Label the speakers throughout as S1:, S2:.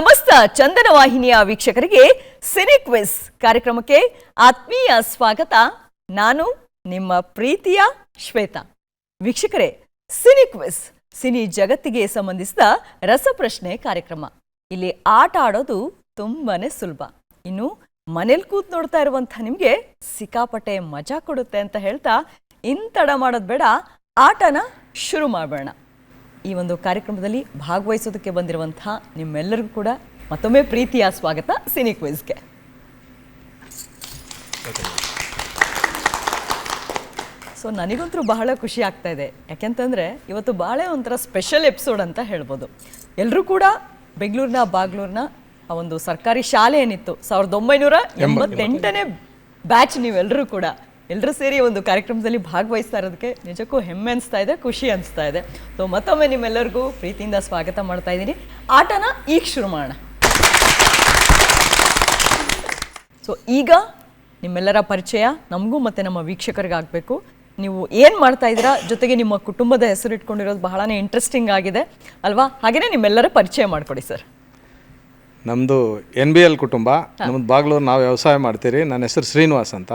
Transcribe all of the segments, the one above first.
S1: ಸಮಸ್ತ ಚಂದನ ವಾಹಿನಿಯ ವೀಕ್ಷಕರಿಗೆ ಸಿನಿ ಕ್ವಿಜ್ ಕಾರ್ಯಕ್ರಮಕ್ಕೆ ಆತ್ಮೀಯ ಸ್ವಾಗತ. ನಾನು ನಿಮ್ಮ ಪ್ರೀತಿಯ ಶ್ವೇತಾ. ವೀಕ್ಷಕರೇ, ಸಿನಿ ಕ್ವಿಜ್ ಸಿನಿ ಜಗತ್ತಿಗೆ ಸಂಬಂಧಿಸಿದ ರಸಪ್ರಶ್ನೆ ಕಾರ್ಯಕ್ರಮ. ಇಲ್ಲಿ ಆಟ ಆಡೋದು ತುಂಬಾನೇ ಸುಲಭ. ಇನ್ನು ಮನೇಲಿ ಕೂತ್ ನೋಡ್ತಾ ಇರುವಂಥ ನಿಮಗೆ ಸಿಕ್ಕಾಪಟ್ಟೆ ಮಜಾ ಕೊಡುತ್ತೆ ಅಂತ ಹೇಳ್ತಾ ತಡ ಮಾಡೋದು ಬೇಡ, ಆಟನ ಶುರು ಮಾಡೋಣ. ಈ ಒಂದು ಕಾರ್ಯಕ್ರಮದಲ್ಲಿ ಭಾಗವಹಿಸೋದಕ್ಕೆ ಬಂದಿರುವಂತಹ ನಿಮ್ಮೆಲ್ಲರಿಗೂ ಕೂಡ ಮತ್ತೊಮ್ಮೆ ಪ್ರೀತಿಯ ಸ್ವಾಗತ ಸಿನಿ ಕ್ವಿಜ್ಗೆ. ಸೊ ನನಗಂತೂ ಬಹಳ ಖುಷಿ ಆಗ್ತಾ ಇದೆ, ಯಾಕೆಂತಂದರೆ ಇವತ್ತು ಬಹಳ ಒಂಥರ ಸ್ಪೆಷಲ್ ಎಪಿಸೋಡ್ ಅಂತ ಹೇಳ್ಬೋದು. ಎಲ್ಲರೂ ಕೂಡ ಬೆಂಗಳೂರಿನ ಬಾಗ್ಲೂರಿನ ಆ ಒಂದು ಸರ್ಕಾರಿ ಶಾಲೆ ಏನಿತ್ತು 1988ನೇ ಬ್ಯಾಚ್, ನೀವೆಲ್ಲರೂ ಕೂಡ ಎಲ್ಲರೂ ಸೇರಿ ಒಂದು ಕಾರ್ಯಕ್ರಮದಲ್ಲಿ ಭಾಗವಹಿಸ್ತಾ ಇರೋದಕ್ಕೆ ನಿಜಕ್ಕೂ ಹೆಮ್ಮೆ ಅನಿಸ್ತಾ ಇದೆ, ಖುಷಿ ಅನಿಸ್ತಾ ಇದೆ. ಸೊ ಮತ್ತೊಮ್ಮೆ ನಿಮ್ಮೆಲ್ಲರಿಗೂ ಪ್ರೀತಿಯಿಂದ ಸ್ವಾಗತ ಮಾಡ್ತಾ ಇದ್ದೀನಿ. ಆಟನ ಈಗ ಶುರು ಮಾಡೋಣ. ಸೊ ಈಗ ನಿಮ್ಮೆಲ್ಲರ ಪರಿಚಯ ನಮಗೂ ಮತ್ತು ನಮ್ಮ ವೀಕ್ಷಕರಿಗಾಗಬೇಕು. ನೀವು ಏನು ಮಾಡ್ತಾ ಇದ್ದೀರಾ, ಜೊತೆಗೆ ನಿಮ್ಮ ಕುಟುಂಬದ ಹೆಸರು ಇಟ್ಕೊಂಡಿರೋದು ಬಹಳನೇ ಇಂಟ್ರೆಸ್ಟಿಂಗ್ ಆಗಿದೆ ಅಲ್ವಾ? ಹಾಗೆಯೇ ನಿಮ್ಮೆಲ್ಲರ ಪರಿಚಯ ಮಾಡಿಕೊಡಿ ಸರ್.
S2: ನಮ್ಮದು NBL ಕುಟುಂಬ, ನಮ್ಮದು ಬಾಗ್ಲೂರು. ನಾವು ವ್ಯವಸಾಯ ಮಾಡ್ತೀರಿ. ನನ್ನ ಹೆಸರು ಶ್ರೀನಿವಾಸ್ ಅಂತ.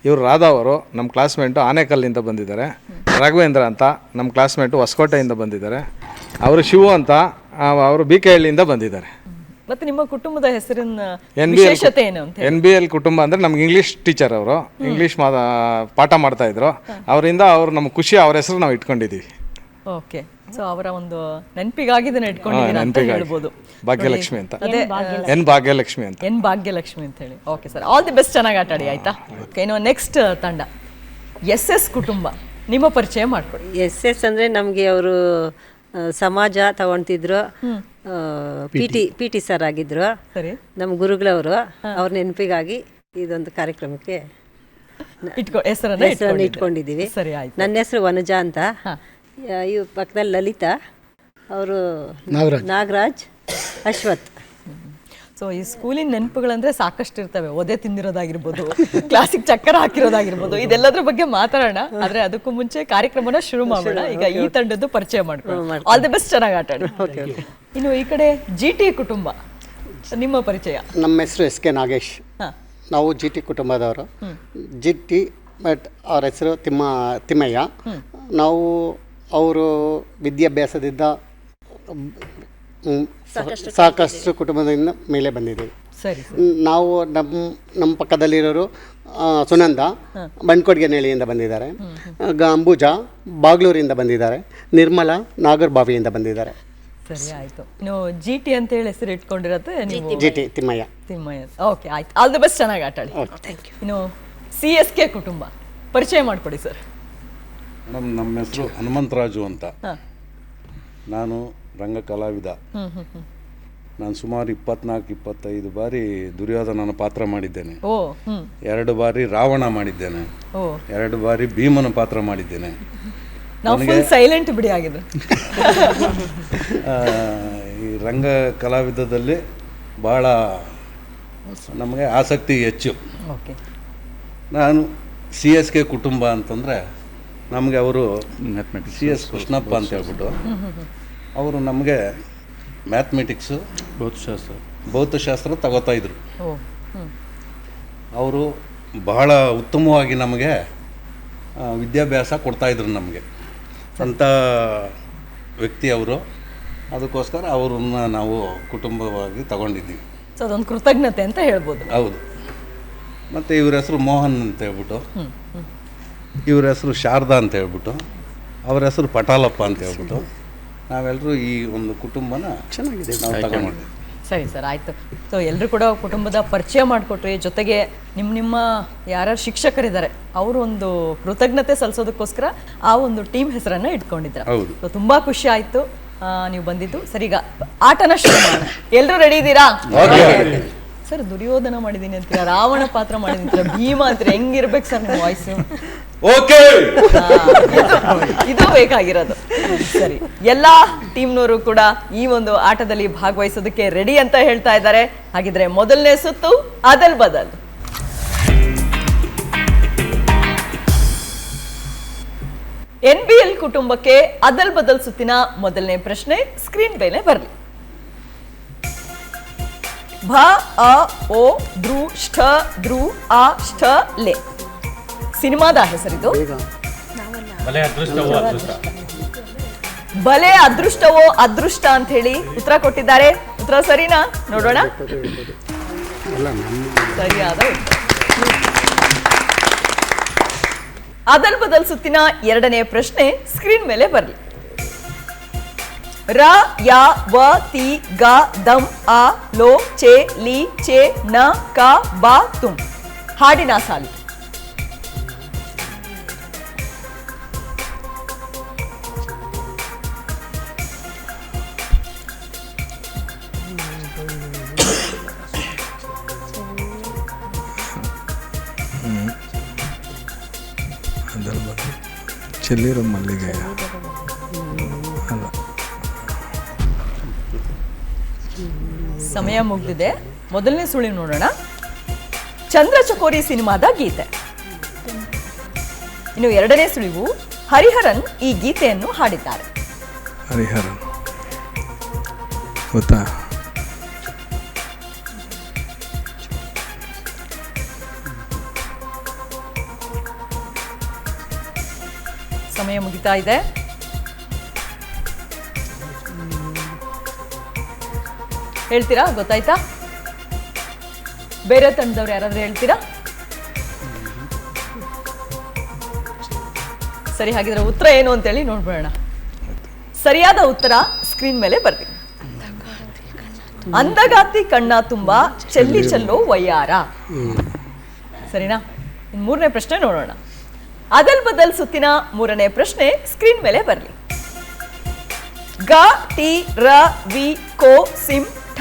S2: ಇವರು ರಾಧಾ ಅವರು ನಮ್ಮ ಕ್ಲಾಸ್ಮೇಟು ಆನೇಕಲ್ಲಿಂದ ಬಂದಿದ್ದಾರೆ. ರಾಘವೇಂದ್ರ ಅಂತ ನಮ್ಮ ಕ್ಲಾಸ್ಮೇಟು ಹೊಸಕೋಟೆಯಿಂದ ಬಂದಿದ್ದಾರೆ. ಅವರು ಶಿವು ಅಂತ ಅವರು BKಹಳ್ಳಿಯಿಂದ ಬಂದಿದ್ದಾರೆ.
S1: ಮತ್ತೆ ನಿಮ್ಮ ಕುಟುಂಬದ ಹೆಸರಿನ ವಿಶೇಷತೆ ಏನು ಅಂತ?
S2: NBL ಕುಟುಂಬ ಅಂದರೆ ನಮ್ಗೆ ಇಂಗ್ಲೀಷ್ ಟೀಚರ್. ಅವರು ಇಂಗ್ಲೀಷ್ ಪಾಠ ಮಾಡ್ತಾಯಿದ್ರು. ಅವರಿಂದ ಅವ್ರು ನಮ್ಗೆ ಖುಷಿ, ಅವ್ರ ಹೆಸರು ನಾವು ಇಟ್ಕೊಂಡಿದ್ದೀವಿ.
S1: ಓಕೆ, ಸೊ ಅವರ ಒಂದು ನೆನಪಿಗಾಗಿ ಇದನ್ನ ಇಟ್ಕೊಂಡಿದ್ದೀನಿ ಅಂತ ಹೇಳ್ಬೋದು.
S2: ಭಾಗ್ಯಲಕ್ಷ್ಮಿ ಅಂತ, ಎನ್ ಭಾಗ್ಯಲಕ್ಷ್ಮಿ ಅಂತ,
S1: ಎನ್ ಭಾಗ್ಯಲಕ್ಷ್ಮಿ ಅಂತ ಹೇಳಿ. Okay sir, all the best, ಚೆನ್ನಾಗಿ ಆಟ ಆಡಿ ಆಯ್ತಾ? ಓಕೆ, ಇನ್ನು ನೆಕ್ಸ್ಟ್ ತಂಡ SS ಕುಟುಂಬ, ನಿಮ್ಮ ಪರಿಚಯ ಮಾಡ್ಕೊಡಿ.
S3: SS ಅಂದರೆ ನಮಗೆ ಅವರು ಸಮಾಜ ತಗೊಳ್ತಿದ್ರು, ಪಿ ಟಿ ಸರ್ ಆಗಿದ್ರು.
S1: ಸರಿ,
S3: ನಮ್ಮ ಗುರುಗಳವರು. ಅವ್ರ ನೆನಪಿಗಾಗಿ ಇದೊಂದು ಕಾರ್ಯಕ್ರಮಕ್ಕೆ ಹೆಸರನ್ನು ಇಟ್ಕೊಂಡಿದ್ದೀವಿ.
S1: ಸರಿ, ಆಯ್ತು.
S3: ನನ್ನ ಹೆಸರು ವನಜಾ ಅಂತ. ಇವ್ ಪಕ್ಕದಲ್ಲಿ ಲಲಿತಾ, ಅವರು ನಾಗರಾಜ್, ಅಶ್ವಥ್.
S1: ಸೊ ಈ ಸ್ಕೂಲಿನ ನೆನಪುಗಳಂದ್ರೆ ಸಾಕಷ್ಟು ಇರ್ತವೆ. ಒದೆ ತಿಂದಿರೋದಾಗಿರ್ಬೋದು, ಕ್ಲಾಸಿಗೆ ಚಕ್ಕರ ಹಾಕಿರೋದಾಗಿರ್ಬೋದು, ಇದೆಲ್ಲದ್ರ ಬಗ್ಗೆ ಮಾತಾಡೋಣ. ಆದ್ರೆ ಅದಕ್ಕೂ ಮುಂಚೆ ಕಾರ್ಯಕ್ರಮನ ಶುರು ಮಾಡೋಣ. ಈಗ ಈ ತಂಡದ್ದು ಪರಿಚಯ ಮಾಡ್ಕೊಳ್ಳೋಣ. ಆಲ್ ದಿ ಬೆಸ್ಟ್, ಚೆನ್ನಾಗಿ ಆಟ ಆಡಿ. ಇನ್ನು ಈ ಕಡೆ GT ಕುಟುಂಬ, ನಿಮ್ಮ ಪರಿಚಯ.
S4: ನಮ್ಮ ಹೆಸರು SK ನಾಗೇಶ್. ನಾವು GT ಕುಟುಂಬದವರು. GT ಬಟ್ ಅವ್ರ ಹೆಸರು ತಿಮ್ಮಯ್ಯ. ನಾವು ಅವರು ವಿದ್ಯಾಭ್ಯಾಸದಿಂದ ಸಾಕಷ್ಟು ಕುಟುಂಬದಿಂದ ಮೇಲೆ ಬಂದಿದ್ದೀವಿ.
S1: ಸರಿ,
S4: ನಾವು ನಮ್ಮ ಪಕ್ಕದಲ್ಲಿರೋರು ಸುನಂದ ಬಂಡ್ಕೊಡ್ಗೆನಹಳ್ಳಿಯಿಂದ ಬಂದಿದ್ದಾರೆ. ಅಂಬುಜಾ ಬಾಗ್ಲೂರಿಂದ ಬಂದಿದ್ದಾರೆ. ನಿರ್ಮಲಾ ನಾಗರಬಾವಿಯಿಂದ ಬಂದಿದ್ದಾರೆ.
S1: ಸರಿ, ಆಯ್ತು. ಇನ್ನು GT ಅಂತ ಹೇಳಿ ಹೆಸರು ಇಟ್ಕೊಂಡಿರತ್ತೆ ನೀವು?
S4: GT ತಿಮ್ಮಯ್ಯ.
S1: ಓಕೆ, ಆಯ್ತು. ಆಲ್ ದಿ ಬೆಸ್ಟ್, ಚೆನ್ನಾಗಿ ಆಟ ಆಡಿ. ಇನ್ನು CSK ಕುಟುಂಬ, ಪರಿಚಯ ಮಾಡಿಕೊಡಿ ಸರ್.
S5: ಮೇಡಮ್, ನಮ್ಮ ಹೆಸರು ಹನುಮಂತರಾಜು ಅಂತ. ನಾನು ರಂಗ ಕಲಾವಿದ. ನಾನು ಸುಮಾರು 24-25 ಬಾರಿ ದುರ್ಯೋಧನನ ಪಾತ್ರ ಮಾಡಿದ್ದೇನೆ. 2 ಬಾರಿ ರಾವಣ ಮಾಡಿದ್ದೇನೆ. 2 ಬಾರಿ ಭೀಮನ ಪಾತ್ರ ಮಾಡಿದ್ದೇನೆ.
S1: ಸೈಲೆಂಟ್ ಬಿಡಿ ಆಗಿದ್ರೆ
S5: ಈ ರಂಗ ಕಲಾವಿದದಲ್ಲಿ ಬಹಳ ನಮಗೆ ಆಸಕ್ತಿ ಹೆಚ್ಚು. ನಾನು CSK ಕುಟುಂಬ ಅಂತಂದರೆ ನಮಗೆ ಅವರು CS ಕೃಷ್ಣಪ್ಪ ಅಂತ ಹೇಳ್ಬಿಟ್ಟು ಅವರು ನಮಗೆ ಮ್ಯಾಥಮೆಟಿಕ್ಸು, ಭೌತಶಾಸ್ತ್ರ ತಗೋತಾಯಿದ್ರು. ಅವರು ಬಹಳ ಉತ್ತಮವಾಗಿ ನಮಗೆ ವಿದ್ಯಾಭ್ಯಾಸ ಕೊಡ್ತಾಯಿದ್ರು ನಮಗೆ. ಅಂಥ ವ್ಯಕ್ತಿ ಅವರು. ಅದಕ್ಕೋಸ್ಕರ ಅವ್ರನ್ನ ನಾವು ಕುಟುಂಬವಾಗಿ ತಗೊಂಡಿದ್ದೀವಿ.
S1: ಸೊ ಅದೊಂದು ಕೃತಜ್ಞತೆ ಅಂತ ಹೇಳ್ಬೋದು.
S5: ಹೌದು. ಮತ್ತು ಇವ್ರ ಹೆಸರು ಮೋಹನ್ ಅಂತ ಹೇಳ್ಬಿಟ್ಟು, ಇವ್ರ ಹೆಸರು ಶಾರದಾ ಅಂತ ಹೇಳ್ಬಿಟ್ಟು, ಅವ್ರ ಹೆಸರು ಪಟಾಲಪ್ಪ ಅಂತ ಹೇಳ್ಬಿಟ್ಟು ನಾವೆಲ್ಲರೂ ಈ ಒಂದು ಕುಟುಂಬನ ಚೆನ್ನಾಗಿದೆ ನಾವು ತಗೊಂಡಿದ್ದೀವಿ.
S1: ಸರಿ ಸರ್, ಆಯಿತು. ಸೊ ಎಲ್ಲರೂ ಕೂಡ ಕುಟುಂಬದ ಪರಿಚಯ ಮಾಡಿಕೊಟ್ರಿ. ಜೊತೆಗೆ ನಿಮ್ಮ ಯಾರ್ಯಾರು ಶಿಕ್ಷಕರಿದ್ದಾರೆ ಅವರು ಒಂದು ಕೃತಜ್ಞತೆ ಸಲ್ಲಿಸೋದಕ್ಕೋಸ್ಕರ ಆ ಒಂದು ಟೀಮ್ ಹೆಸರನ್ನು ಇಟ್ಕೊಂಡಿದ್ದಾರೆ. ಸೊ ತುಂಬ ಖುಷಿ ಆಯಿತು ನೀವು ಬಂದಿದ್ದು. ಸರಿ, ಈಗ ಆಟನ ಶುರು ಮಾಡೋಣ. ಎಲ್ಲರೂ ರೆಡಿ ಇದ್ದೀರಾ? ಸರ್, ದುರ್ಯೋಧನ ಮಾಡಿದ್ದೀನಿ ಅಂತೀರಾ, ರಾವಣ ಪಾತ್ರ ಮಾಡಿದ್ದೀನಿ ಅಂತೀರಾ, ಭೀಮ ಅಂತೀರಾ, ಹೆಂಗಿರ್ಬೇಕು ಸರ್ ನಿಮ್ಮ ವಾಯ್ಸು? ಇದು ಬೇಕಾಗಿರೋದು. ಸರಿ, ಎಲ್ಲಾ ಟೀಮ್ನವರು ಕೂಡ ಈ ಒಂದು ಆಟದಲ್ಲಿ ಭಾಗವಹಿಸೋದಕ್ಕೆ ರೆಡಿ ಅಂತ ಹೇಳ್ತಾ ಇದ್ದಾರೆ. ಹಾಗಿದ್ರೆ ಮೊದಲನೇ ಸುತ್ತು ಅದಲ್ ಬದಲ್. NBL ಕುಟುಂಬಕ್ಕೆ ಅದಲ್ ಬದಲ್ ಸುತ್ತಿನ ಮೊದಲನೇ ಪ್ರಶ್ನೆ ಸ್ಕ್ರೀನ್ ಮೇಲೆ ಬರಲಿ. ಭ ಅ ಓ ದೃ ಷ್ಠ ದೃ ಆ ಷ್ಠ ಲೆ. ಸಿನಿಮಾದ ಹೆಸರಿದು. ಬಲೆ ಅದೃಷ್ಟವೋ ಅದೃಷ್ಟ ಅಂತ ಹೇಳಿ ಉತ್ತರ ಕೊಟ್ಟಿದ್ದಾರೆ. ಉತ್ತರ ಸರಿನಾ? ನೋಡೋಣ. ಸರಿಯಾದ ಉತ್ತರ. ಅದಲ್ ಬದಲ್ ಸುತ್ತಿನ ಎರಡನೇ ಪ್ರಶ್ನೆ ಸ್ಕ್ರೀನ್ ಮೇಲೆ ಬರಲಿ. ರ ಯ ವ ತಿ ಗ ದಂ ಆ ಲೋ ಚೆ ಲಿ ಚೆ ನ ಕ ಬ ತುಂ. ಹಾಡಿನ ಸಾಲು.
S2: ಚೆಲ್ಲಿರೋ ಮಲ್ಲಿಗೆ ಅಲ್ಲ.
S1: ಸಮಯ ಮುಗ್ದಿದೆ. ಮೊದಲನೇ ಸುಳಿವು ನೋಡೋಣ. ಚಂದ್ರ ಚಕೋರಿ ಸಿನಿಮಾದ ಗೀತೆ. ಇನ್ನು ಎರಡನೇ ಸುಳಿವು, ಹರಿಹರನ್ ಈ ಗೀತೆಯನ್ನು ಹಾಡಿದ್ದಾರೆ.
S2: ಹರಿಹರನ್ ಗೊತ್ತಾ?
S1: ಸಮಯ ಮುಗಿತಾ ಇದೆ. ಹೇಳ್ತೀರಾ? ಗೊತ್ತಾಯ್ತಾ? ಬೇರೆ ತಂಡದವ್ರು ಯಾರಾದ್ರೂ ಹೇಳ್ತೀರಾ? ಸರಿ, ಹಾಗಿದ್ರೆ ಉತ್ತರ ಏನು ಅಂತೇಳಿ ನೋಡ್ಬೇಡ. ಸರಿಯಾದ ಉತ್ತರ ಸ್ಕ್ರೀನ್ ಮೇಲೆ ಬರ್ರಿ. ಅಂದಗಾತಿ ಕಣ್ಣ ತುಂಬಾ ಚೆಲ್ಲಿ ಚೆಲ್ಲೋ ವಯ್ಯಾರ. ಸರಿನಾ? ಇನ್ನು ಮೂರನೇ ಪ್ರಶ್ನೆ ನೋಡೋಣ. ಅದಲ್ ಬದಲ್ ಸುತ್ತಿನ ಮೂರನೇ ಪ್ರಶ್ನೆ ಸ್ಕ್ರೀನ್ ಮೇಲೆ ಬರಲಿ. ಗ ಟಿ ರ ವಿ ಕೋ ಸಿಂ ಠ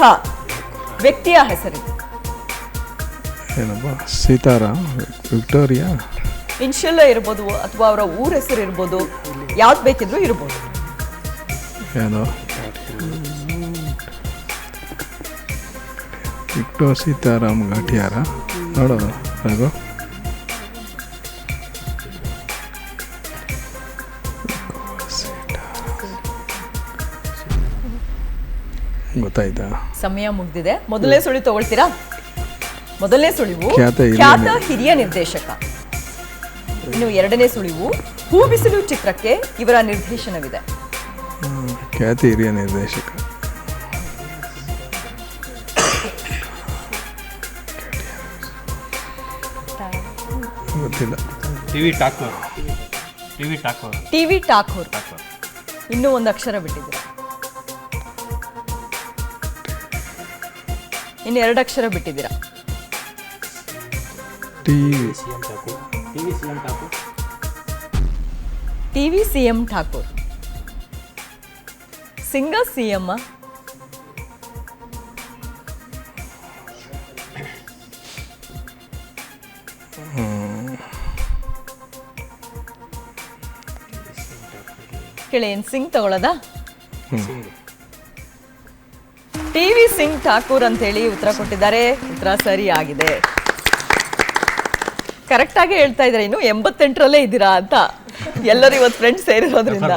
S1: ವ್ಯಕ್ತಿಯ ಹೆಸರಿದೆ.
S2: ಏನಪ್ಪ? ಸೀತಾರಾಮ್, ವಿಕ್ಟೋರಿಯಾ.
S1: ಇನ್ಶಿಯಲ್ ಇರ್ಬೋದು ಅಥವಾ ಅವರ ಊರ ಹೆಸರು ಇರ್ಬೋದು, ಯಾವ್ದು ಬೇಕಿದ್ರು ಇರ್ಬೋದು.
S2: ಏನೋ ವಿಕ್ಟೋ ಸೀತಾರಾಮ್ ಘಾಟಿಯಾರ. ನೋಡೋ ರಘು. ಗೊತ್ತಾಯ್ತಾ?
S1: ಸಮಯ ಮುಗ್ದಿದೆ. ಮೊದಲನೇ ಸುಳಿವು ತಗೊಳ್ತೀರಾ? ಮೊದಲನೇ ಸುಳಿವು
S2: ಖ್ಯಾತ
S1: ಹಿರಿಯ ನಿರ್ದೇಶಕ. ಇನ್ನು ಎರಡನೇ ಸುಳಿವು, ಹೂ ಬಿಸಿಲು ಚಿತ್ರಕ್ಕೆ ಇವರ ನಿರ್ದೇಶನವಿದೆ.
S2: ಖ್ಯಾತಿ ಹಿರಿಯ ನಿರ್ದೇಶಕ. ಗೊತ್ತಿಲ್ಲ.
S1: T V Thakur. ಇನ್ನೂ ಒಂದು ಅಕ್ಷರ ಬಿಟ್ಟಿದ್ದೀರಾ. ಇನ್ನು ಎರಡು ಅಕ್ಷರ ಬಿಟ್ಟಿದ್ದೀರಾ. TV CM Thakur. Singer CM. ಕೇಳಿ, ಏನ್ ಸಿಂಗ್ ತಗೊಳ್ಳೋದಾ? ಟಿವಿ ಸಿಂಗ್ ಠಾಕೂರ್ ಅಂತ ಹೇಳಿ ಉತ್ತರ ಕೊಟ್ಟಿದ್ದಾರೆ. ಉತ್ತರ ಸರಿ ಆಗಿದೆ. ಕರೆಕ್ಟ್ ಆಗಿ ಹೇಳ್ತಾ ಇದ್ದಾರೆ. ಇನ್ನು 88ರಲ್ಲೇ ಇದ್ದೀರಾ ಅಂತ. ಎಲ್ಲರೂ ಇವತ್ತು ಫ್ರೆಂಡ್ಸ್ ಸೇರಿರೋದ್ರಿಂದ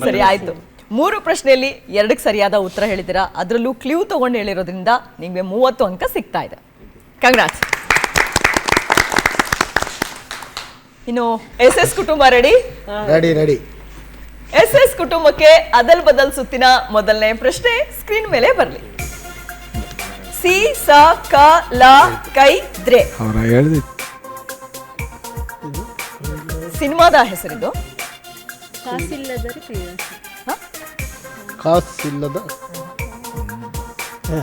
S1: ಸರಿ ಆಯ್ತು. 3 ಪ್ರಶ್ನೆಯಲ್ಲಿ 2ಕ್ಕೆ ಸರಿಯಾದ ಉತ್ತರ ಹೇಳಿದ್ದೀರಾ. ಅದರಲ್ಲೂ ಕ್ಲೂ ತಗೊಂಡು ಹೇಳಿರೋದ್ರಿಂದ ನಿಮಗೆ 30 ಅಂಕ ಸಿಗ್ತಾ ಇದೆ. ಕಂಗ್ರಾಟ್ಸ್. ಇನ್ನು ಎಸ್ ಕುಟುಂಬ ರೆಡಿ?
S4: ರೆಡಿ.
S1: ಎಸ್ ಕುಟುಂಬಕ್ಕೆ ಅದಲ್ ಬದಲ್ ಸುತ್ತಿನ ಮೊದಲನೇ ಪ್ರಶ್ನೆ ಸ್ಕ್ರೀನ್ ಮೇಲೆ ಬರಲಿ. ಸಿ ಸ ಕ ಲ ಕೈ ದ್ರೆ
S2: ಅವರ ಹೇಳಿದ
S1: ಸಿನಿಮಾದ ಹೆಸರಿದು.
S4: ಕಾಸಿಲ್ಲದ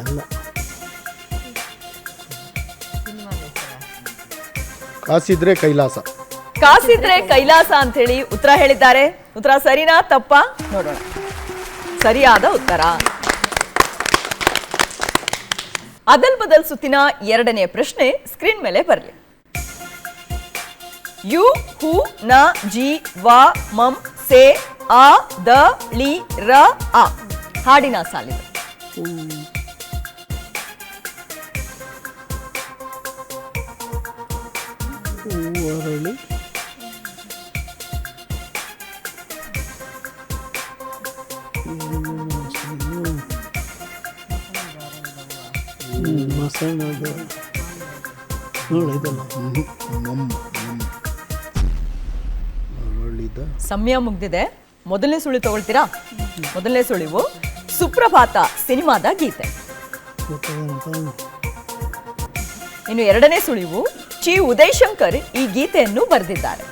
S4: ಅಲ್ಲ, ಕಾಸಿದ್ರೆ ಕೈಲಾಸ.
S1: ಕಾಸಿದ್ರೆ ಕೈಲಾಸ ಅಂತ ಹೇಳಿ ಉತ್ತರ ಹೇಳಿದ್ದಾರೆ. ಉತ್ತರ ಸರಿನಾ ತಪ್ಪಾ ನೋಡೋಣ. ಸರಿಯಾದ ಉತ್ತರ. ಅದಲ್ ಬದಲ್ ಸುತ್ತಿನ ಎರಡನೇ ಪ್ರಶ್ನೆ ಸ್ಕ್ರೀನ್ ಮೇಲೆ ಬರಲಿ. ಯು ಹು ನ ಜಿ ವ ಮಂ ಸೆ ಆ ದ ಳಿ ರ ಆ ಹಾಡಿನ ಸಾಲಿದೆ.
S6: ಮಸಾಣದ ನೋಡಿದಲ್ಲ
S4: ಅರಳಿದ
S1: ಸಮಯ ಮುಗ್ದಿದೆ. ಮೊದಲನೇ ಸುಳಿ ತಗೊಳ್ತೀರಾ? ಮೊದಲನೇ ಸುಳಿವು ಸುಪ್ರಭಾತ ಸಿನಿಮಾದ ಗೀತೆ. ಇನ್ನು ಎರಡನೇ ಸುಳಿವು ಚಿ ಉದಯ್ ಶಂಕರ್ ಈ ಗೀತೆಯನ್ನು ಬರೆದಿದ್ದಾರೆ.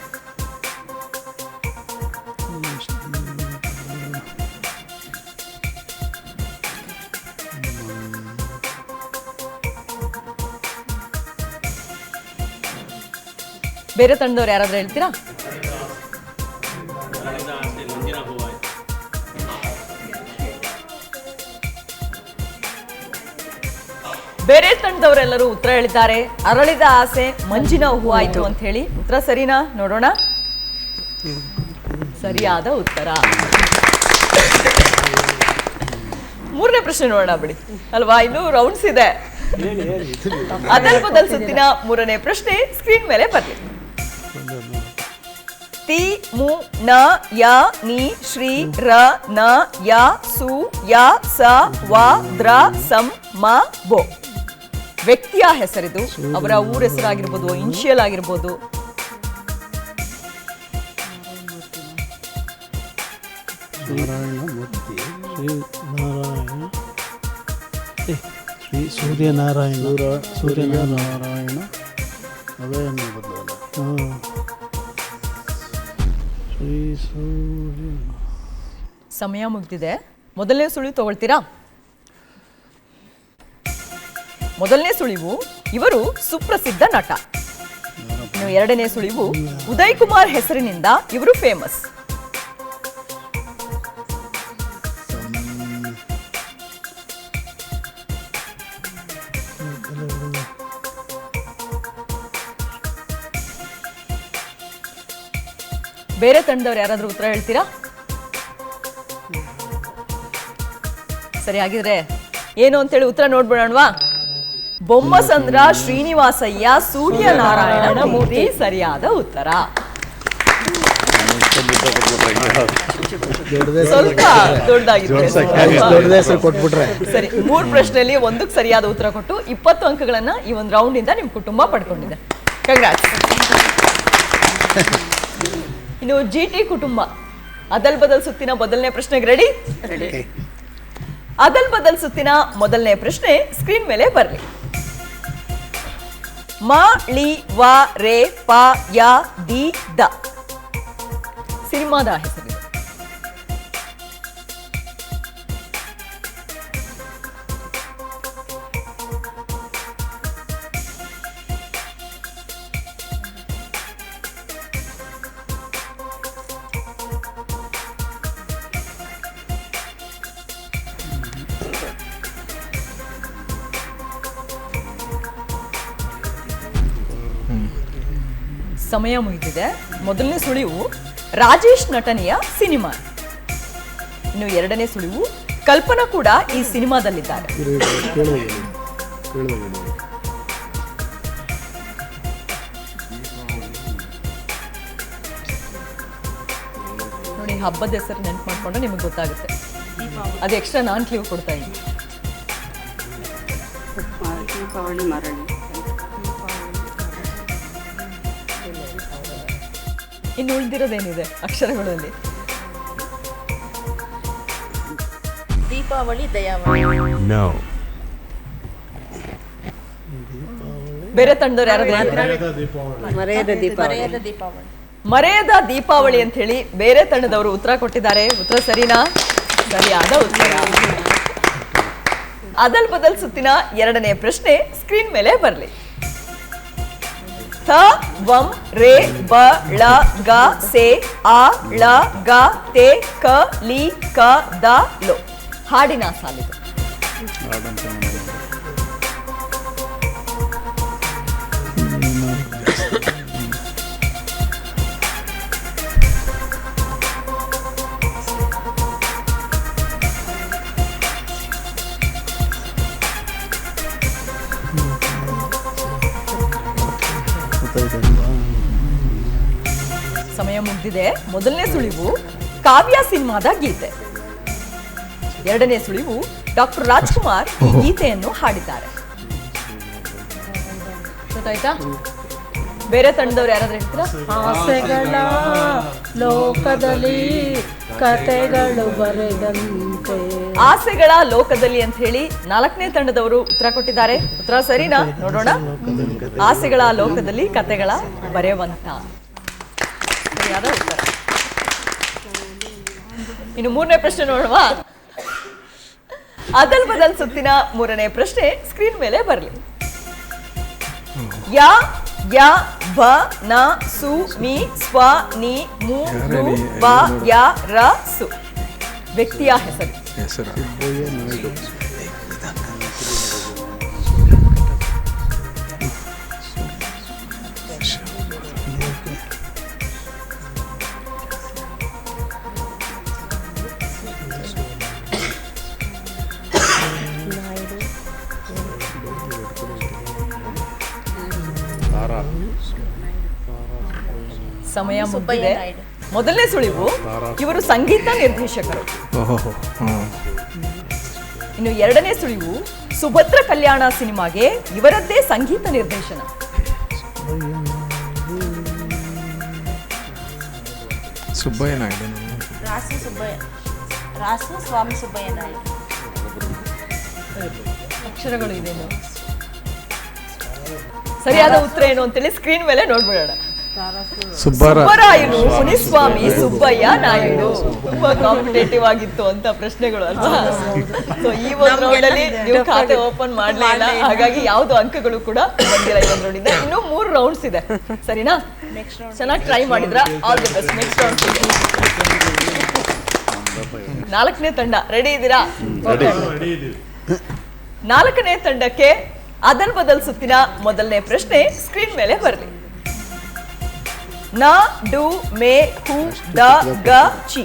S1: ಬೇರೆ ತಂಡದವ್ರು ಯಾರಾದ್ರೂ ಹೇಳ್ತೀರಾ? ಬೇರೆ ತಂಡದವರೆಲ್ಲರೂ ಉತ್ತರ ಹೇಳಿದ್ದಾರೆ. ಅರಳಿದ ಆಸೆ ಮಂಜಿನ ಹೂವಾಯ್ತು ಅಂತ ಹೇಳಿ. ಉತ್ತರ ಸರಿನಾ? ನೋಡೋಣ. ಸರಿಯಾದ ಉತ್ತರ. ಮೂರನೇ ಪ್ರಶ್ನೆ ನೋಡೋಣ ಬಿಡಿ ಅಲ್ವಾ, ಇನ್ನೂ ರೌಂಡ್ಸ್ ಇದೆ. ಅದಲ್ ಸುತ್ತಿನ ಮೂರನೇ ಪ್ರಶ್ನೆ ಸ್ಕ್ರೀನ್ ಮೇಲೆ ಬರ್ಲಿ. ತಿ ಮು ನ ಯ ನಿ ಶ್ರೀ ರ ನ ಯ ಸು ಯ ಸ ವ ದ್ರ ಸಂ ಮ ಬೋ. ವ್ಯಕ್ತಿಯ ಹೆಸರಿದು, ಅವರ ಊರ ಹೆಸರಾಗಿರ್ಬೋದು, ಇನಿಷಿಯಲ್ ಆಗಿರ್ಬೋದು.
S6: ನಾರಾಯಣ ಮೂರ್ತಿ ಶ್ರೀ ನಾರಾಯಣ ಶ್ರೀ ಸೂರ್ಯನಾರಾಯಣ ಸೂರ್ಯನಾರಾಯಣ
S4: ಅವೇ ಅನ್ನೋ ಬದಲಲ್ಲ.
S6: ಶ್ರೀ ಸೂರ್ಯ.
S1: ಸಮಯ ಮುಗ್ದಿದೆ. ಮೊದಲನೇ ಸುಳಿವು ತಗೊಳ್ತೀರಾ? ಮೊದಲನೇ ಸುಳಿವು ಇವರು ಸುಪ್ರಸಿದ್ಧ ನಟ. ಇನ್ನು ಎರಡನೇ ಸುಳಿವು ಉದಯ್ ಕುಮಾರ್ ಹೆಸರಿನಿಂದ ಇವರು ಫೇಮಸ್. ಬೇರೆ ತಂಡದವ್ರು ಯಾರಾದ್ರೂ ಉತ್ತರ ಹೇಳ್ತೀರಾ? ಸರಿ, ಹಾಗಿದ್ರೆ ಏನು ಅಂತೇಳಿ ಉತ್ತರ ನೋಡ್ಬಿಡೋಣವಾ? ಬೊಮ್ಮಸಂದ್ರ ಶ್ರೀನಿವಾಸಯ್ಯ ಸೂರ್ಯನಾರಾಯಣ ಮೂರ್ತಿ ಸರಿಯಾದ ಉತ್ತರ. ಸ್ವಲ್ಪ
S4: ದೊಡ್ಡದ ಹೆಸರು ಕೊಟ್ಬಿಟ್ರೆ
S1: ಸರಿ. 3 ಪ್ರಶ್ನೆಯಲ್ಲಿ ಒಂದಕ್ಕೆ ಸರಿಯಾದ ಉತ್ತರ ಕೊಟ್ಟು 20 ಅಂಕಗಳನ್ನ ಈ ಒಂದು ರೌಂಡ್ ಇಂದ ನಿಮ್ ಕುಟುಂಬ ಪಡ್ಕೊಂಡಿದೆ. ಕಂಗ್ರಾಟ್ಸ್. ಇನ್ನು GT ಕುಟುಂಬ ಅದಲ್ ಬದಲ್ ಸುತ್ತಿನ ಮೊದಲನೇ ಪ್ರಶ್ನೆಗೆ ರೆಡಿ? ಅದಲ್ ಬದಲ್ ಸುತ್ತಿನ ಮೊದಲನೇ ಪ್ರಶ್ನೆ ಸ್ಕ್ರೀನ್ ಮೇಲೆ ಬರ್ಲಿ. ಮ ಳಿ ವ ರೇ ಪ ಯ ದಿ ದ ಸಿನಿಮಾದ ಹೆಸರಿದೆ. ಸಮಯ ಮುಗಿದಿದೆ. ಮೊದಲನೇ ಸುಳಿವು ರಾಜೇಶ್ ನಟನೆಯ ಸಿನಿಮಾ. ಇನ್ನು ಎರಡನೇ ಸುಳಿವು ಕಲ್ಪನಾ ಕೂಡ ಈ ಸಿನಿಮಾದಲ್ಲಿದ್ದಾರೆ. ನೋಡಿ, ಹಬ್ಬದ ಹೆಸರು ನೆನ್ಪು ಮಾಡ್ಕೊಂಡು ನಿಮಗೆ ಗೊತ್ತಾಗುತ್ತೆ. ಅದು ಎಕ್ಸ್ಟ್ರಾ ನಾನ್ ಕ್ಲೀವ್ ಕೊಡ್ತಾ ಇದ್ದೀನಿ.
S7: ದೀಪಾವಳಿ ಮರಳಿ.
S1: ಇನ್ನು ಉಳಿದಿರೋದೇನಿದೆ ಅಕ್ಷರಗಳಲ್ಲಿ?
S7: ದೀಪಾವಳಿ ದಯಾವಳಿ.
S1: ಬೇರೆ ತಂಡದವ್ರು ಯಾರಾದ್ರೂ ಹೇಳ್ತೀರಾ?
S3: ಮರೆಯದ ದೀಪಾವಳಿ.
S7: ದೀಪಾವಳಿ.
S1: ಮರೆಯದ ದೀಪಾವಳಿ ಅಂತ ಹೇಳಿ ಬೇರೆ ತಂಡದವರು ಉತ್ತರ ಕೊಟ್ಟಿದ್ದಾರೆ. ಉತ್ತರ ಸರಿನಾ? ಸರಿಯಾದ ಉತ್ತರ. ಅದಲ್ ಬದಲ್ ಸುತ್ತಿನ ಎರಡನೇ ಪ್ರಶ್ನೆ ಸ್ಕ್ರೀನ್ ಮೇಲೆ ಬರ್ಲಿ. ಥ ವಂ ರೇ ಬ ಳ ಗ ಸೆ ಆ ಳ ಗ ತೆ ಕ ಲಿ ಕ ದ ಲೋ. ಹಾಡಿನ ಸಾಲಿದು. ಸಮಯ ಮುಗ್ದಿದೆ. ಮೊದಲನೇ ಸುಳಿವು ಕಾವ್ಯ ಸಿನಿಮಾದ ಗೀತೆ. ಎರಡನೇ ಸುಳಿವು ಡಾಕ್ಟರ್ ರಾಜ್ಕುಮಾರ್ ಈ ಗೀತೆಯನ್ನು ಹಾಡಿದ್ದಾರೆ. ಗೊತ್ತಾಯ್ತಾ? ಬೇರೆ ತಂಡದವ್ರು ಯಾರಾದ್ರೂ ಹೇಳ್ತೀರಾ?
S8: ಆಸೆಗಳ ಲೋಕದಲ್ಲಿ ಕತೆಗಳು ಬರೆದಂತೆ.
S1: ಆಸೆಗಳ ಲೋಕದಲ್ಲಿ ಅಂತ ಹೇಳಿ 4ನೇ ತಂಡದವರು ಉತ್ತರ ಕೊಟ್ಟಿದ್ದಾರೆ. ಉತ್ತರ ಸರಿನಾ? ನೋಡೋಣ. ಆಸೆಗಳ ಲೋಕದಲ್ಲಿ ಕತೆಗಳ ಬರೆಯುವಂತ ಸರಿಯಾದ ಉತ್ತರ. ಇನ್ನು 3ನೇ ಪ್ರಶ್ನೆ ನೋಡುವ. ಅದಲ್ ಬದಲ್ ಸುತ್ತಿನ 3ನೇ ಪ್ರಶ್ನೆ ಸ್ಕ್ರೀನ್ ಮೇಲೆ ಬರಲಿ. ಯಾ ಯ ಬ ನ ಸು ಮಿ ಸ್ವ ನಿ ಮು ರು ಬ ಯ ರ ಸು ವ್ಯಕ್ತಿಯ ಹೆಸರು. ಸಮಯ ಮುಗಿದಿದೆ. ಮೊದಲನೇ ಸುಳಿವು, ಇವರು ಸಂಗೀತ ನಿರ್ದೇಶಕರು. ಇನ್ನು 2ನೇ ಸುಳಿವು, ಸುಭದ್ರ ಕಲ್ಯಾಣ ಸಿನಿಮಾಗೆ ಇವರದ್ದೇ ಸಂಗೀತ ನಿರ್ದೇಶನ.
S2: ಸುಬ್ಬಯ್ಯ ನಾಯ್ಡು.
S8: ರಾಸು ಸ್ವಾಮಿ ಸುಬ್ಬಯ್ಯ ನಾಯ್ಡು.
S1: ಅಕ್ಷರಗಳು ಇದೇನು? ಸರಿಯಾದ ಉತ್ತರ ಏನು ಅಂತೇಳಿ ಸ್ಕ್ರೀನ್ ಮೇಲೆ ನೋಡ್ಬಿಡೋಣ. ಸುಬ್ಬರಾಯರು ಮುನಿಸ್ವಾಮಿ ಸುಬ್ಬಯ್ಯ ನಾಯ್ಡು. ತುಂಬಾ ಕಾಂಪಿಟೇಟಿವ್ ಆಗಿತ್ತು ಅಂತ ಪ್ರಶ್ನೆಗಳು ಅಲ್ವಾ? ಸೊ ಈ ಒಂದು ರೌಂಡ್ ಅಲ್ಲಿ ನೀವು ಖಾತೆ ಓಪನ್ ಮಾಡಲಿಲ್ಲ, ಹಾಗಾಗಿ ಯಾವ್ದು ಅಂಕಗಳು ಕೂಡ ಬಂದಿಲ್ಲ ಈ ಒಂದು ರೌಂಡ್ ಇಂದ. ಇನ್ನೂ 3 ರೌಂಡ್ಸ್ ಇದೆ, ಸರಿನಾ? ಚೆನ್ನಾಗಿ ಟ್ರೈ ಮಾಡಿದ್ರ, all the best. Next round 4ನೇ ತಂಡ ರೆಡಿ ಇದ್ದೀರಾ? 4ನೇ ತಂಡಕ್ಕೆ ಅದಲ್ ಬದಲ್ ಸುತ್ತಿನ ಮೊದಲನೇ ಪ್ರಶ್ನೆ ಸ್ಕ್ರೀನ್ ಮೇಲೆ ಬರಲಿ. ನ ಡು ಮೇ ಹು ದ ಗ ಚಿ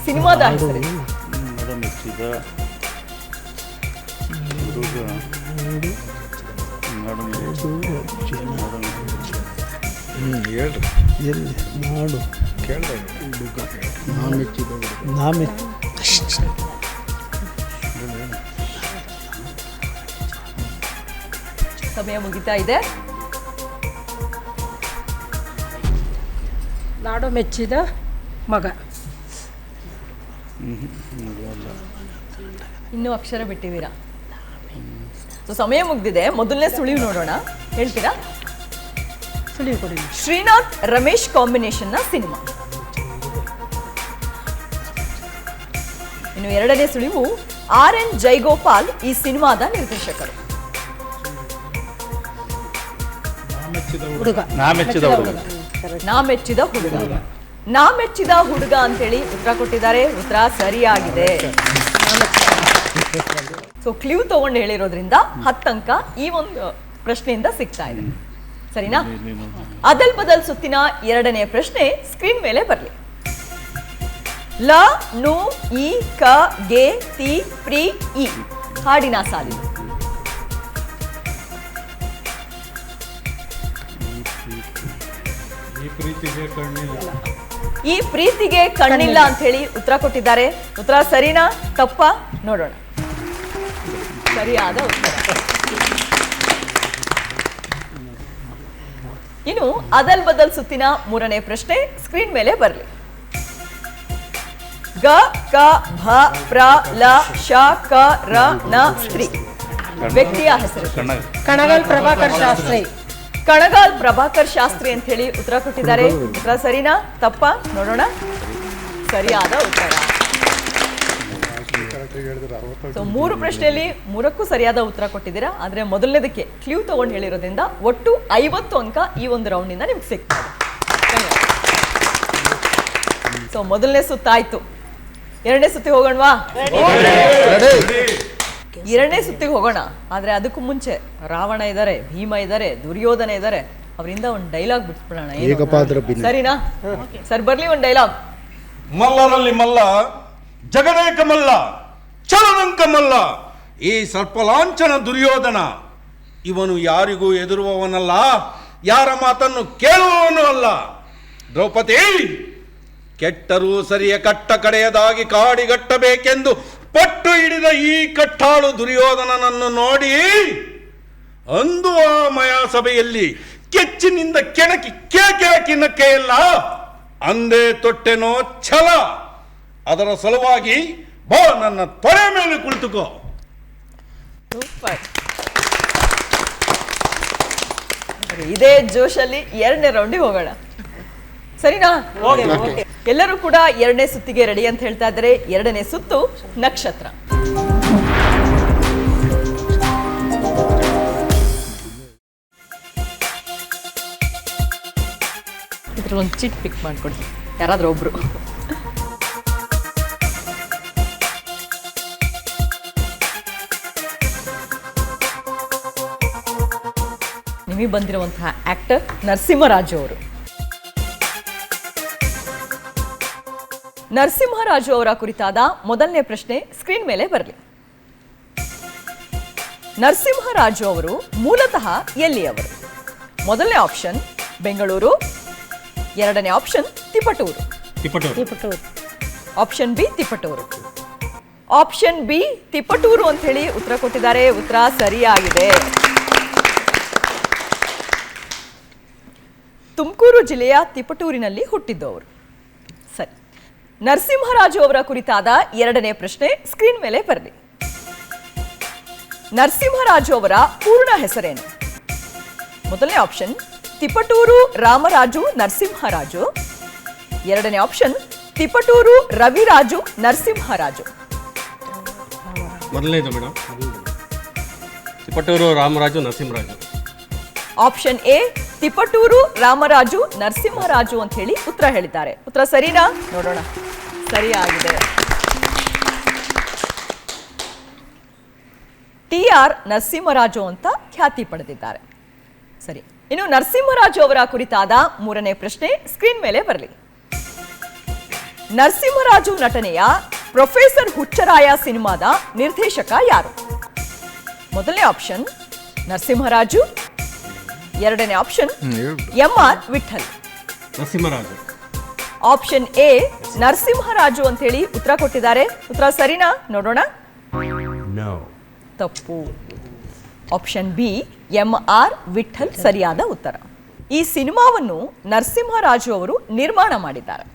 S1: ಸಿನಿಮಾದ ಹೆಸರು.
S6: ನಾಡು
S1: ಸಮಯ ಮುಗಿತಾ ಇದೆ.
S8: ನಾಡು ಮೆಚ್ಚಿದ ಮಗ.
S1: ಇನ್ನೂ ಅಕ್ಷರ ಬಿಟ್ಟಿದ್ದೀರಾ. ಸೊ ಸಮಯ ಮುಗ್ದಿದೆ. ಮೊದಲನೇ ಸುಳಿವು ನೋಡೋಣ, ಹೇಳ್ತೀರಾ?
S8: ಸುಳಿವು ಕೊಡಿ.
S1: ಶ್ರೀನಾಥ್ ರಮೇಶ್ ಕಾಂಬಿನೇಷನ್ ನ ಸಿನಿಮಾ. ಇನ್ನು 2ನೇ ಸುಳಿವು, RN ಜೈಗೋಪಾಲ್ ಈ ಸಿನಿಮಾದ ನಿರ್ದೇಶಕರು.
S8: ಹುಡುಗ.
S1: ನಾ ಮೆಚ್ಚಿದ ಹುಡುಗ. ನಾ ಮೆಚ್ಚಿದ ಹುಡುಗ ಅಂತೇಳಿ ಉತ್ತರ ಕೊಟ್ಟಿದ್ದಾರೆ. ಉತ್ತರ ಸರಿಯಾಗಿದೆ. ಸೊ ಕ್ಲೂ ತಗೊಂಡು ಹೇಳಿರೋದ್ರಿಂದ 10 ಅಂಕ ಈ ಒಂದು ಪ್ರಶ್ನೆಯಿಂದ ಸಿಗ್ತಾ ಇದೆ, ಸರಿನಾ? ಅದಲ್ ಬದಲ್ ಸುತ್ತಿನ 2ನೇ ಪ್ರಶ್ನೆ ಸ್ಕ್ರೀನ್ ಮೇಲೆ ಬರಲಿ. ಲ ನು ಇ ಕ ಗೆ ತಿ ಪ್ರಿ ಇ ಹಾಡಿನ ಸಾಲಿನ. ಈ ಪ್ರೀತಿಗೆ ಕಣ್ಣಿಲ್ಲ ಅಂತ ಹೇಳಿ ಉತ್ತರ ಕೊಟ್ಟಿದ್ದಾರೆ. ಉತ್ತರ ಸರಿನಾ ತಪ್ಪಾ ನೋಡೋಣ. ಸರಿಯಾದ ಉತ್ತರ. ಇನ್ನು ಅದಲ್ ಬದಲ್ ಸುತ್ತಿನ 3ನೇ ಪ್ರಶ್ನೆ ಸ್ಕ್ರೀನ್ ಮೇಲೆ ಬರಲಿ. ಗ ಕ ಭ ಪ್ರ ಲ ಶ ಕ ರ ನ ಸ್ತ್ರೀ ವ್ಯಕ್ತಿಯ ಹೆಸರು.
S8: ಕಣಗಲ್ ಪ್ರಭಾಕರ್ ಶಾಸ್ತ್ರಿ.
S1: ಕಣಗಾಲ್ ಪ್ರಭಾಕರ್ ಶಾಸ್ತ್ರಿ ಅಂತ ಹೇಳಿ ಉತ್ತರ ಕೊಟ್ಟಿದ್ದಾರೆ. ಉತ್ತರ ಸರಿನಾ ತಪ್ಪಾ ನೋಡೋಣ. ಸರಿಯಾದ ಉತ್ತರ. ಸೊ 3 ಪ್ರಶ್ನೆಯಲ್ಲಿ 3ಕ್ಕೂ ಸರಿಯಾದ ಉತ್ತರ ಕೊಟ್ಟಿದ್ದೀರಾ. ಆದ್ರೆ ಮೊದಲನೇದಕ್ಕೆ ಕ್ಲೂ ತಗೊಂಡು ಹೇಳಿರೋದ್ರಿಂದ ಒಟ್ಟು 50 ಅಂಕ ಈ ಒಂದು ರೌಂಡ್ ಇಂದ ನಿಮ್ಗೆ ಸಿಗ್ತದೆ. ಸೊ ಮೊದಲನೇ ಸುತ್ತಾಯ್ತು. 2ನೇ ಸುತ್ತಿಗೆ ಹೋಗೋಣವಾ? 2ನೇ ಸುತ್ತಿಗೆ ಹೋಗೋಣ. ಆದ್ರೆ ಅದಕ್ಕೂ ಮುಂಚೆ ರಾವಣ ಇದ್ದಾರೆ, ಭೀಮ ಇದ್ದಾರೆ, ದುರ್ಯೋಧನ ಇದ್ದಾರೆ. ಅವರಿಂದ ಒಂದು ಡೈಲಾಗ್ ಬಿಟ್ಬಿಡೋಣ, ಸರಿನಾ? ಸರ್ ಬರ್ಲಿ ಒಂದು ಡೈಲಾಗ್.
S9: ಮಲ್ಲರಲ್ಲಿ ಮಲ್ಲ, ಜಗದೇಕ ಮಲ್ಲ, ಚಲನಂಕ ಮಲ್ಲ, ಈ ಸರ್ಪಲಾಂಛನ ದುರ್ಯೋಧನ ಇವನು ಯಾರಿಗೂ ಎದುರುವವನಲ್ಲ, ಯಾರ ಮಾತನ್ನು ಕೇಳುವವನು ಅಲ್ಲ. ದ್ರೌಪದಿ, ಕೆಟ್ಟರೂ ಸರಿಯ ಕಟ್ಟ ಕಡೆಯದಾಗಿ ಕಾಡಿಗಟ್ಟಬೇಕೆಂದು ಪಟ್ಟು ಹಿಡಿದ ಈ ಕಟ್ಟಾಳು ದುರ್ಯೋಧನನನ್ನು ನೋಡಿ ಅಂದು ಆ ಮಯಾ ಸಭೆಯಲ್ಲಿ ಕೆಚ್ಚಿನಿಂದ ಕೆಣಕಿ ಕೇಕೆ ಹಾಕಿ ನಕ್ಕೆಯಲ್ಲ ಅಂದೇ ತೊಟ್ಟೆನೋ ಛಲ. ಅದರ ಸಲುವಾಗಿ ಬಾ ನನ್ನ ತೊಡೆ ಮೇಲೆ ಕುಳಿತುಕೋ.
S1: ಸೂಪರ್. ಇದೇ ಜೋಶಲ್ಲಿ 2ನೇ ರೌಂಡಿಗೆ ಹೋಗೋಣ, ಸರಿನಾ? ಎಲ್ಲರೂ ಕೂಡ 2ನೇ ಸುತ್ತಿಗೆ ರೆಡಿ ಅಂತ ಹೇಳ್ತಾ ಇದ್ದಾರೆ. 2ನೇ ಸುತ್ತು ನಕ್ಷತ್ರ. ಇದ್ರೊಂದು ಚಿಟ್ ಪಿಕ್ ಮಾಡ್ಕೊಡಿ ಯಾರಾದ್ರೂ ಒಬ್ರು. ನಿಮಗೆ ಬಂದಿರುವಂತಹ ಆಕ್ಟರ್ ನರಸಿಂಹರಾಜು ಅವರು. ನರಸಿಂಹರಾಜು ಅವರ ಕುರಿತಾದ ಮೊದಲನೇ ಪ್ರಶ್ನೆ ಸ್ಕ್ರೀನ್ ಮೇಲೆ ಬರಲಿ. ನರಸಿಂಹರಾಜು ಅವರು ಮೂಲತಃ ಎಲ್ಲಿಯವರು? ಮೊದಲನೇ ಆಪ್ಷನ್ ಬೆಂಗಳೂರು, 2ನೇ option Tiptur, option B Tiptur. Option B Tiptur ಅಂತ ಹೇಳಿ ಉತ್ತರ ಕೊಟ್ಟಿದ್ದಾರೆ. ಉತ್ತರ ಸರಿಯಾಗಿದೆ. ತುಮಕೂರು ಜಿಲ್ಲೆಯ ತಿಪಟೂರಿನಲ್ಲಿ ಹುಟ್ಟಿದ್ದವರು. ಸರಿ. ನರಸಿಂಹರಾಜು ಅವರ ಕುರಿತಾದ 2ನೇ ಪ್ರಶ್ನೆ ಸ್ಕ್ರೀನ್ ಮೇಲೆ ಬರಲಿ. ನರಸಿಂಹರಾಜು ಅವರ ಪೂರ್ಣ ಹೆಸರೇನು? ಮೊದಲನೇ ಆಪ್ಷನ್ ತಿಪಟೂರು ರಾಮರಾಜು ನರಸಿಂಹರಾಜು, 2ನೇ ಆಪ್ಷನ್ ತಿಪಟೂರು ರವಿರಾಜು ನರಸಿಂಹರಾಜು.
S10: ಮೊದಲನೇದು madam, Tiptur Ramaraju Narasimharaju.
S1: Option A Tiptur Ramaraju Narasimharaju ಅಂತ ಹೇಳಿ ಉತ್ತರ ಹೇಳಿದ್ದಾರೆ. ಉತ್ತರ ಸರಿನಾ? ನೋಡೋಣ. ಸರಿಯಾಗಿದೆ. TR ನರಸಿಂಹರಾಜು ಅಂತ ಖ್ಯಾತಿ ಪಡೆದಿದ್ದಾರೆ. ಸರಿ. ಇನ್ನು ನರಸಿಂಹರಾಜು ಅವರ ಕುರಿತಾದ 3ನೇ ಪ್ರಶ್ನೆ ಸ್ಕ್ರೀನ್ ಮೇಲೆ ಬರಲಿ. ನರಸಿಂಹರಾಜು ನಟನೆಯ ಪ್ರೊಫೆಸರ್ ಹುಚ್ಚರಾಯ ಸಿನಿಮಾದ ನಿರ್ದೇಶಕ ಯಾರು? ಮೊದಲನೇ ಆಪ್ಷನ್ ನರಸಿಂಹರಾಜು, 2ನೇ option MR Vithal.
S10: Narasimharaju.
S1: Option A Narasimharaju ಅಂತ ಹೇಳಿ ಉತ್ತರ ಕೊಟ್ಟಿದ್ದಾರೆ. ಉತ್ತರ ಸರಿನಾ? ನೋಡೋಣ. ತಪ್ಪು. ಆಪ್ಷನ್ ಬಿ MR ವಿಠಲ್ ಸರಿಯಾದ ಉತ್ತರ. ಈ ಸಿನಿಮಾವನ್ನು ನರಸಿಂಹರಾಜು ಅವರು ನಿರ್ಮಾಣ ಮಾಡಿದ್ದಾರೆ.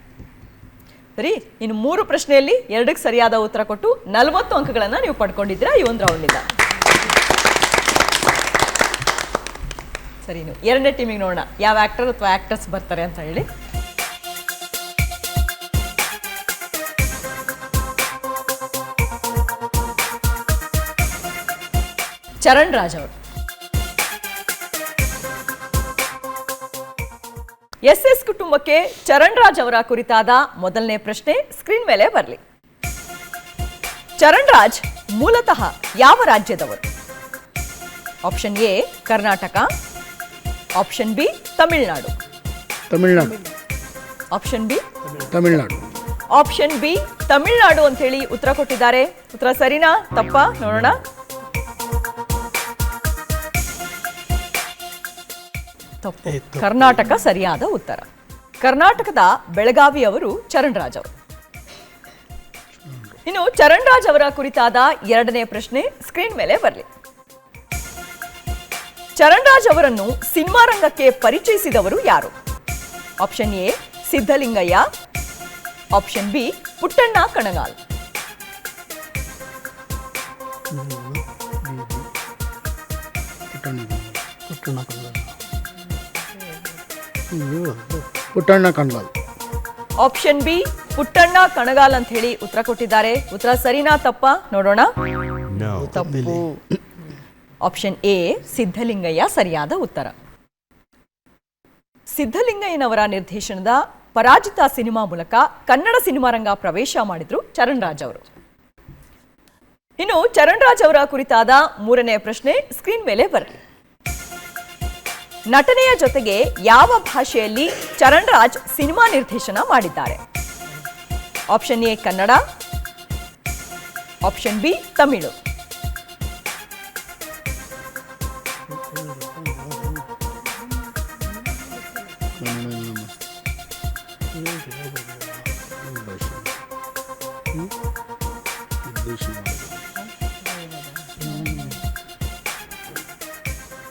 S1: ಸರಿ. ಇನ್ನು 3 ಪ್ರಶ್ನೆಯಲ್ಲಿ 2ಕ್ಕೆ ಸರಿಯಾದ ಉತ್ತರ ಕೊಟ್ಟು 40 ಅಂಕಗಳನ್ನು ನೀವು ಪಡ್ಕೊಂಡಿದ್ದೀರಾ ಈ ಒಂದು ರೌಂಡಿಂದ. ಸರಿ. ಇನ್ನು 2ನೇ ಟೀಮಿಗೆ ನೋಡೋಣ ಯಾವ ಆಕ್ಟರ್ ಅಥವಾ ಆಕ್ಟರ್ಸ್ ಬರ್ತಾರೆ ಅಂತ ಹೇಳಿ. ಚರಣ್ ರಾಜ್ ಅವರು. SS ಕುಟುಂಬಕ್ಕೆ ಚರಣ್ ರಾಜ್ ಅವರ ಕುರಿತಾದ ಮೊದಲನೇ ಪ್ರಶ್ನೆ ಸ್ಕ್ರೀನ್ ಮೇಲೆ ಬರಲಿ. ಚರಣ್ ರಾಜ್ ಮೂಲತಃ ಯಾವ ರಾಜ್ಯದವರು? Option A Karnataka, option B Tamil Nadu, option B
S4: Tamil Nadu,
S1: option B Tamil Nadu ಅಂತ ಹೇಳಿ ಉತ್ತರ ಕೊಟ್ಟಿದ್ದಾರೆ. ಉತ್ತರ ಸರಿನಾ ತಪ್ಪಾ? ನೋಡೋಣ. ತಪ್ಪು. ಕರ್ನಾಟಕ ಸರಿಯಾದ ಉತ್ತರ. ಕರ್ನಾಟಕದ ಬೆಳಗಾವಿ ಅವರು ಚರಣ್ ರಾಜ್ ಅವರು. ಇನ್ನು ಚರಣ್ ರಾಜ್ ಅವರ ಕುರಿತಾದ 2ನೇ ಪ್ರಶ್ನೆ ಸ್ಕ್ರೀನ್ ಮೇಲೆ ಬರಲಿ. ಚರಣ್ ರಾಜ್ ಅವರನ್ನು ಸಿನಿಮಾ ರಂಗಕ್ಕೆ ಪರಿಚಯಿಸಿದವರು ಯಾರು? Option A Siddalingaiah, option B Puttanna Kanagal,
S4: Puttanna Kanagal.
S1: Option B Puttanna Kanagal ಅಂತ ಹೇಳಿ ಉತ್ತರ ಕೊಟ್ಟಿದ್ದಾರೆ. ಉತ್ತರ ಸರಿನಾ ತಪ್ಪಾ? ನೋಡೋಣ. ತಪ್ಪು. ಆಪ್ಷನ್ ಎ ಸಿದ್ಧಲಿಂಗಯ್ಯ ಸರಿಯಾದ ಉತ್ತರ. ಸಿದ್ಧಲಿಂಗಯ್ಯನವರ ನಿರ್ದೇಶನದ ಪರಾಜಿತ ಸಿನಿಮಾ ಮೂಲಕ ಕನ್ನಡ ಸಿನಿಮಾ ರಂಗ ಪ್ರವೇಶ ಮಾಡಿದ್ರು ಚರಣ್ ರಾಜ್ ಅವರು. ಇನ್ನು ಚರಣ್ ರಾಜ್ ಅವರ ಕುರಿತಾದ 3ನೇ ಪ್ರಶ್ನೆ ಸ್ಕ್ರೀನ್ ಮೇಲೆ ಬರಲಿ. ನಟನೆಯ ಜೊತೆಗೆ ಯಾವ ಭಾಷೆಯಲ್ಲಿ ಚರಣ್ ರಾಜ್ ಸಿನಿಮಾ ನಿರ್ದೇಶನ ಮಾಡಿದ್ದಾರೆ? Option A Kannada, option B Tamil,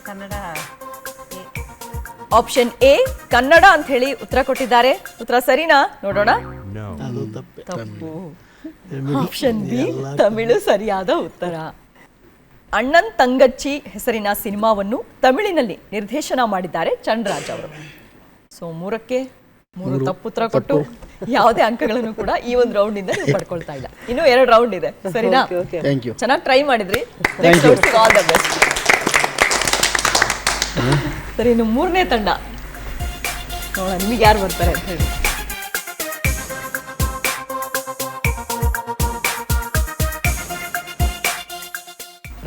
S3: Kannada
S1: option A Kannada ಅಂತ ಹೇಳಿ ಉತ್ತರ ಕೊಟ್ಟಿದ್ದಾರೆ. ಉತ್ತರ ಸರಿನಾ? ನೋಡೋಣ.
S6: ಅದು ತಪ್ಪೆ.
S1: ತಪ್ಪು. ಆಪ್ಷನ್ ಬಿ ತಮಿಳು ಸರಿಯಾದ ಉತ್ತರ. ಅಣ್ಣನ್ ತಂಗಚ್ಚಿ ಹೆಸರಿನ ಸಿನಿಮಾವನ್ನು ತಮಿಳಿನಲ್ಲಿ ನಿರ್ದೇಶನ ಮಾಡಿದ್ದಾರೆ ಚಂದ್ರರಾಜ್ ಅವರು. ಸೊ 3ಕ್ಕೆ 3 ತಪ್ಪು ಉತ್ತರ ಕೊಟ್ಟು ಯಾವುದೇ ಅಂಕಗಳನ್ನು ಕೂಡ ಈ ಒಂದು ರೌಂಡ್ ಇಂದ ನೀವು ಪಡ್ಕೊಳ್ತಾ ಇಲ್ಲ. ಇನ್ನು 2 ರೌಂಡ್ ಇದೆ, ಸರಿನಾ?
S4: Thank you.
S1: ಚೆನ್ನಾಗಿ ಟ್ರೈ ಮಾಡಿದ್ರಿ. All the best. ಸರಿ, ಇನ್ನು 3ನೇ ತಂಡ ನೋಡೋಣ ನಿಮಗೆ ಯಾರು ಬರ್ತಾರೆ ಅಂತ ಹೇಳಿ.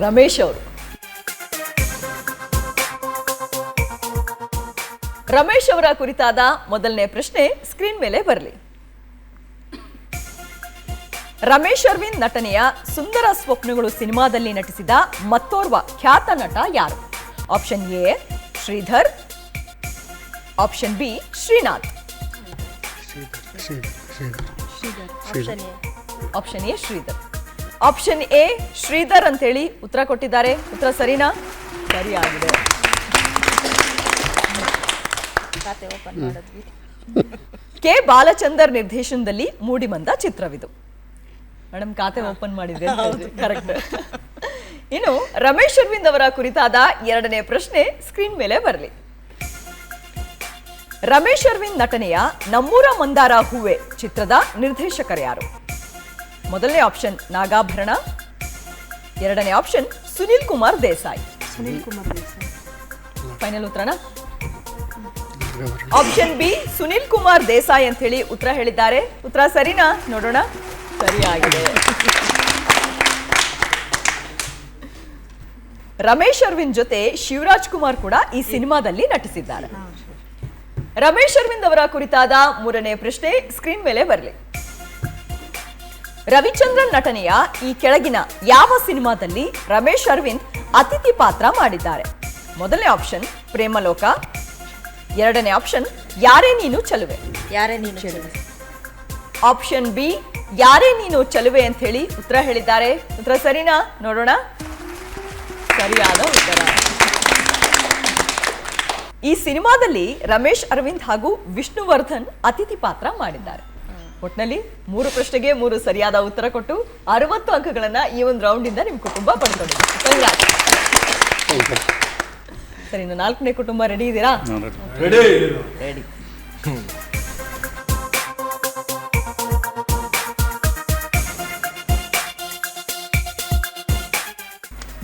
S1: ರಮೇಶ್ ಅವರು. ರಮೇಶ್ ಅವರ ಕುರಿತಾದ ಮೊದಲನೇ ಪ್ರಶ್ನೆ ಸ್ಕ್ರೀನ್ ಮೇಲೆ ಬರಲಿ. ರಮೇಶ್ ಅರವಿಂದ್ ನಟನೆಯ ಸುಂದರ ಸ್ವಪ್ನಗಳು ಸಿನಿಮಾದಲ್ಲಿ ನಟಿಸಿದ ಮತ್ತೋರ್ವ ಖ್ಯಾತ ನಟ ಯಾರು? Option A Shridhar, option B Srinath, option A Shridhar. Option A Shridhar ಅಂತೇಳಿ ಉತ್ತರ ಕೊಟ್ಟಿದ್ದಾರೆ. ಉತ್ತರ ಸರಿನಾ? ಸರಿಯಾಗಿದೆ. ಕೆ ಬಾಲಚಂದರ್ ನಿರ್ದೇಶನದಲ್ಲಿ ಮೂಡಿಬಂದ ಚಿತ್ರವಿದು. ಮೇಡಮ್ ಖಾತೆ ಓಪನ್ ಮಾಡಿದ್ರೆ ಕರೆಕ್ಟ್. ಇನ್ನು ರಮೇಶ್ ಅರವಿಂದ್ ಅವರ ಕುರಿತಾದ 2ನೇ ಪ್ರಶ್ನೆ ಸ್ಕ್ರೀನ್ ಮೇಲೆ ಬರಲಿ. ರಮೇಶ್ ಅರವಿಂದ್ ನಟನೆಯ ನಮ್ಮೂರ ಮಂದಾರ ಹೂವೆ ಚಿತ್ರದ ನಿರ್ದೇಶಕರು ಯಾರು? ಮೊದಲನೇ ಆಪ್ಷನ್ ನಾಗಾಭರಣ, 2ನೇ ಆಪ್ಷನ್ ಸುನಿಲ್ ಕುಮಾರ್ ದೇಸಾಯಿ. ಫೈನಲ್ ಉತ್ತರನ? ಆಪ್ಷನ್ ಬಿ ಸುನಿಲ್ ಕುಮಾರ್ ದೇಸಾಯಿ ಅಂತ ಹೇಳಿ ಉತ್ತರ ಹೇಳಿದ್ದಾರೆ. ಉತ್ತರ ಸರಿನಾ? ನೋಡೋಣ. ಸರಿಯಾಗಿದೆ. ರಮೇಶ್ ಅರವಿಂದ್ ಜೊತೆ ಶಿವರಾಜ್ ಕುಮಾರ್ ಕೂಡ ಈ ಸಿನಿಮಾದಲ್ಲಿ ನಟಿಸಿದ್ದಾರೆ. ರಮೇಶ್ ಅರವಿಂದ್ ಅವರ ಕುರಿತಾದ 3ನೇ ಪ್ರಶ್ನೆ ಸ್ಕ್ರೀನ್ ಮೇಲೆ ಬರಲಿ. ರವಿಚಂದ್ರನ್ ನಟನೆಯ ಈ ಕೆಳಗಿನ ಯಾವ ಸಿನಿಮಾದಲ್ಲಿ ರಮೇಶ್ ಅರವಿಂದ್ ಅತಿಥಿ ಪಾತ್ರ ಮಾಡಿದ್ದಾರೆ? ಮೊದಲನೇ ಆಪ್ಷನ್ ಪ್ರೇಮಲೋಕ, 2ನೇ ಆಪ್ಷನ್ ಯಾರೇ ನೀನು ಚಲುವೆ, ಆಪ್ಷನ್ ಬಿ ಯಾರೇ ನೀನು ಚಲುವೆ ಅಂತ ಹೇಳಿ ಉತ್ತರ ಹೇಳಿದ್ದಾರೆ. ಉತ್ತರ ಸರಿನಾ? ನೋಡೋಣ. ಸರಿಯಾದ ಉತ್ತರ. ಈ ಸಿನಿಮಾದಲ್ಲಿ ರಮೇಶ್ ಅರವಿಂದ್ ಹಾಗೂ ವಿಷ್ಣುವರ್ಧನ್ ಅತಿಥಿ ಪಾತ್ರ ಮಾಡಿದ್ದಾರೆ. ಒಟ್ಟಿನಲ್ಲಿ 3 ಪ್ರಶ್ನೆಗೆ 3 ಸರಿಯಾದ ಉತ್ತರ ಕೊಟ್ಟು 60 ಅಂಕಗಳನ್ನ ಈ ಒಂದು ರೌಂಡ್ ಇಂದ ನಿಮ್ಮ ಕುಟುಂಬ ಪಡ್ಕೊಂಡಿದೆ. ಸರಿ, ಇನ್ನು 4ನೇ ಕುಟುಂಬ ರೆಡಿ ಇದ್ದೀರಾ? ರೆಡಿ.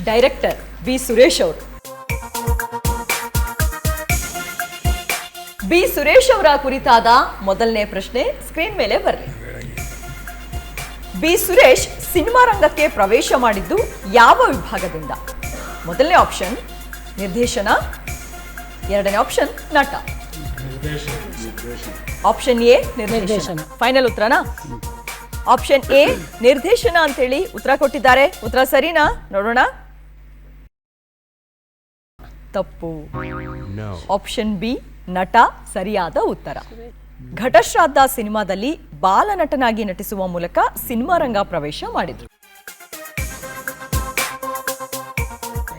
S1: ಡೈರೆಕ್ಟರ್ ಬಿ ಸುರೇಶ್ ಅವರು. ಬಿ ಸುರೇಶ್ ಅವರ ಕುರಿತಾದ ಮೊದಲನೇ ಪ್ರಶ್ನೆ ಸ್ಕ್ರೀನ್ ಮೇಲೆ ಬರಲಿ. ಬಿ ಸುರೇಶ್ ಸಿನಿಮಾ ರಂಗಕ್ಕೆ ಪ್ರವೇಶ ಮಾಡಿದ್ದು ಯಾವ ವಿಭಾಗದಿಂದ? ಮೊದಲನೇ ಆಪ್ಷನ್ ನಿರ್ದೇಶನ, 2ನೇ ಆಪ್ಷನ್ ನಟ, ಆಪ್ಷನ್ ಎ ನಿರ್ದೇಶನ. ಫೈನಲ್ ಉತ್ತರನಾ? ಆಪ್ಷನ್ ಎ ನಿರ್ದೇಶನ ಅಂತ ಹೇಳಿ ಉತ್ತರ ಕೊಟ್ಟಿದ್ದಾರೆ. ಉತ್ತರ ಸರಿನಾ? ನೋಡೋಣ. ತಪ್ಪು. ಆಪ್ಷನ್ ಬಿ ನಟ ಸರಿಯಾದ ಉತ್ತರ. ಘಟಶ್ರಾದ್ದ ಸಿನಿಮಾದಲ್ಲಿ ಬಾಲನಟನಾಗಿ ನಟಿಸುವ ಮೂಲಕ ಸಿನಿಮಾ ರಂಗ ಪ್ರವೇಶ ಮಾಡಿದ್ರು.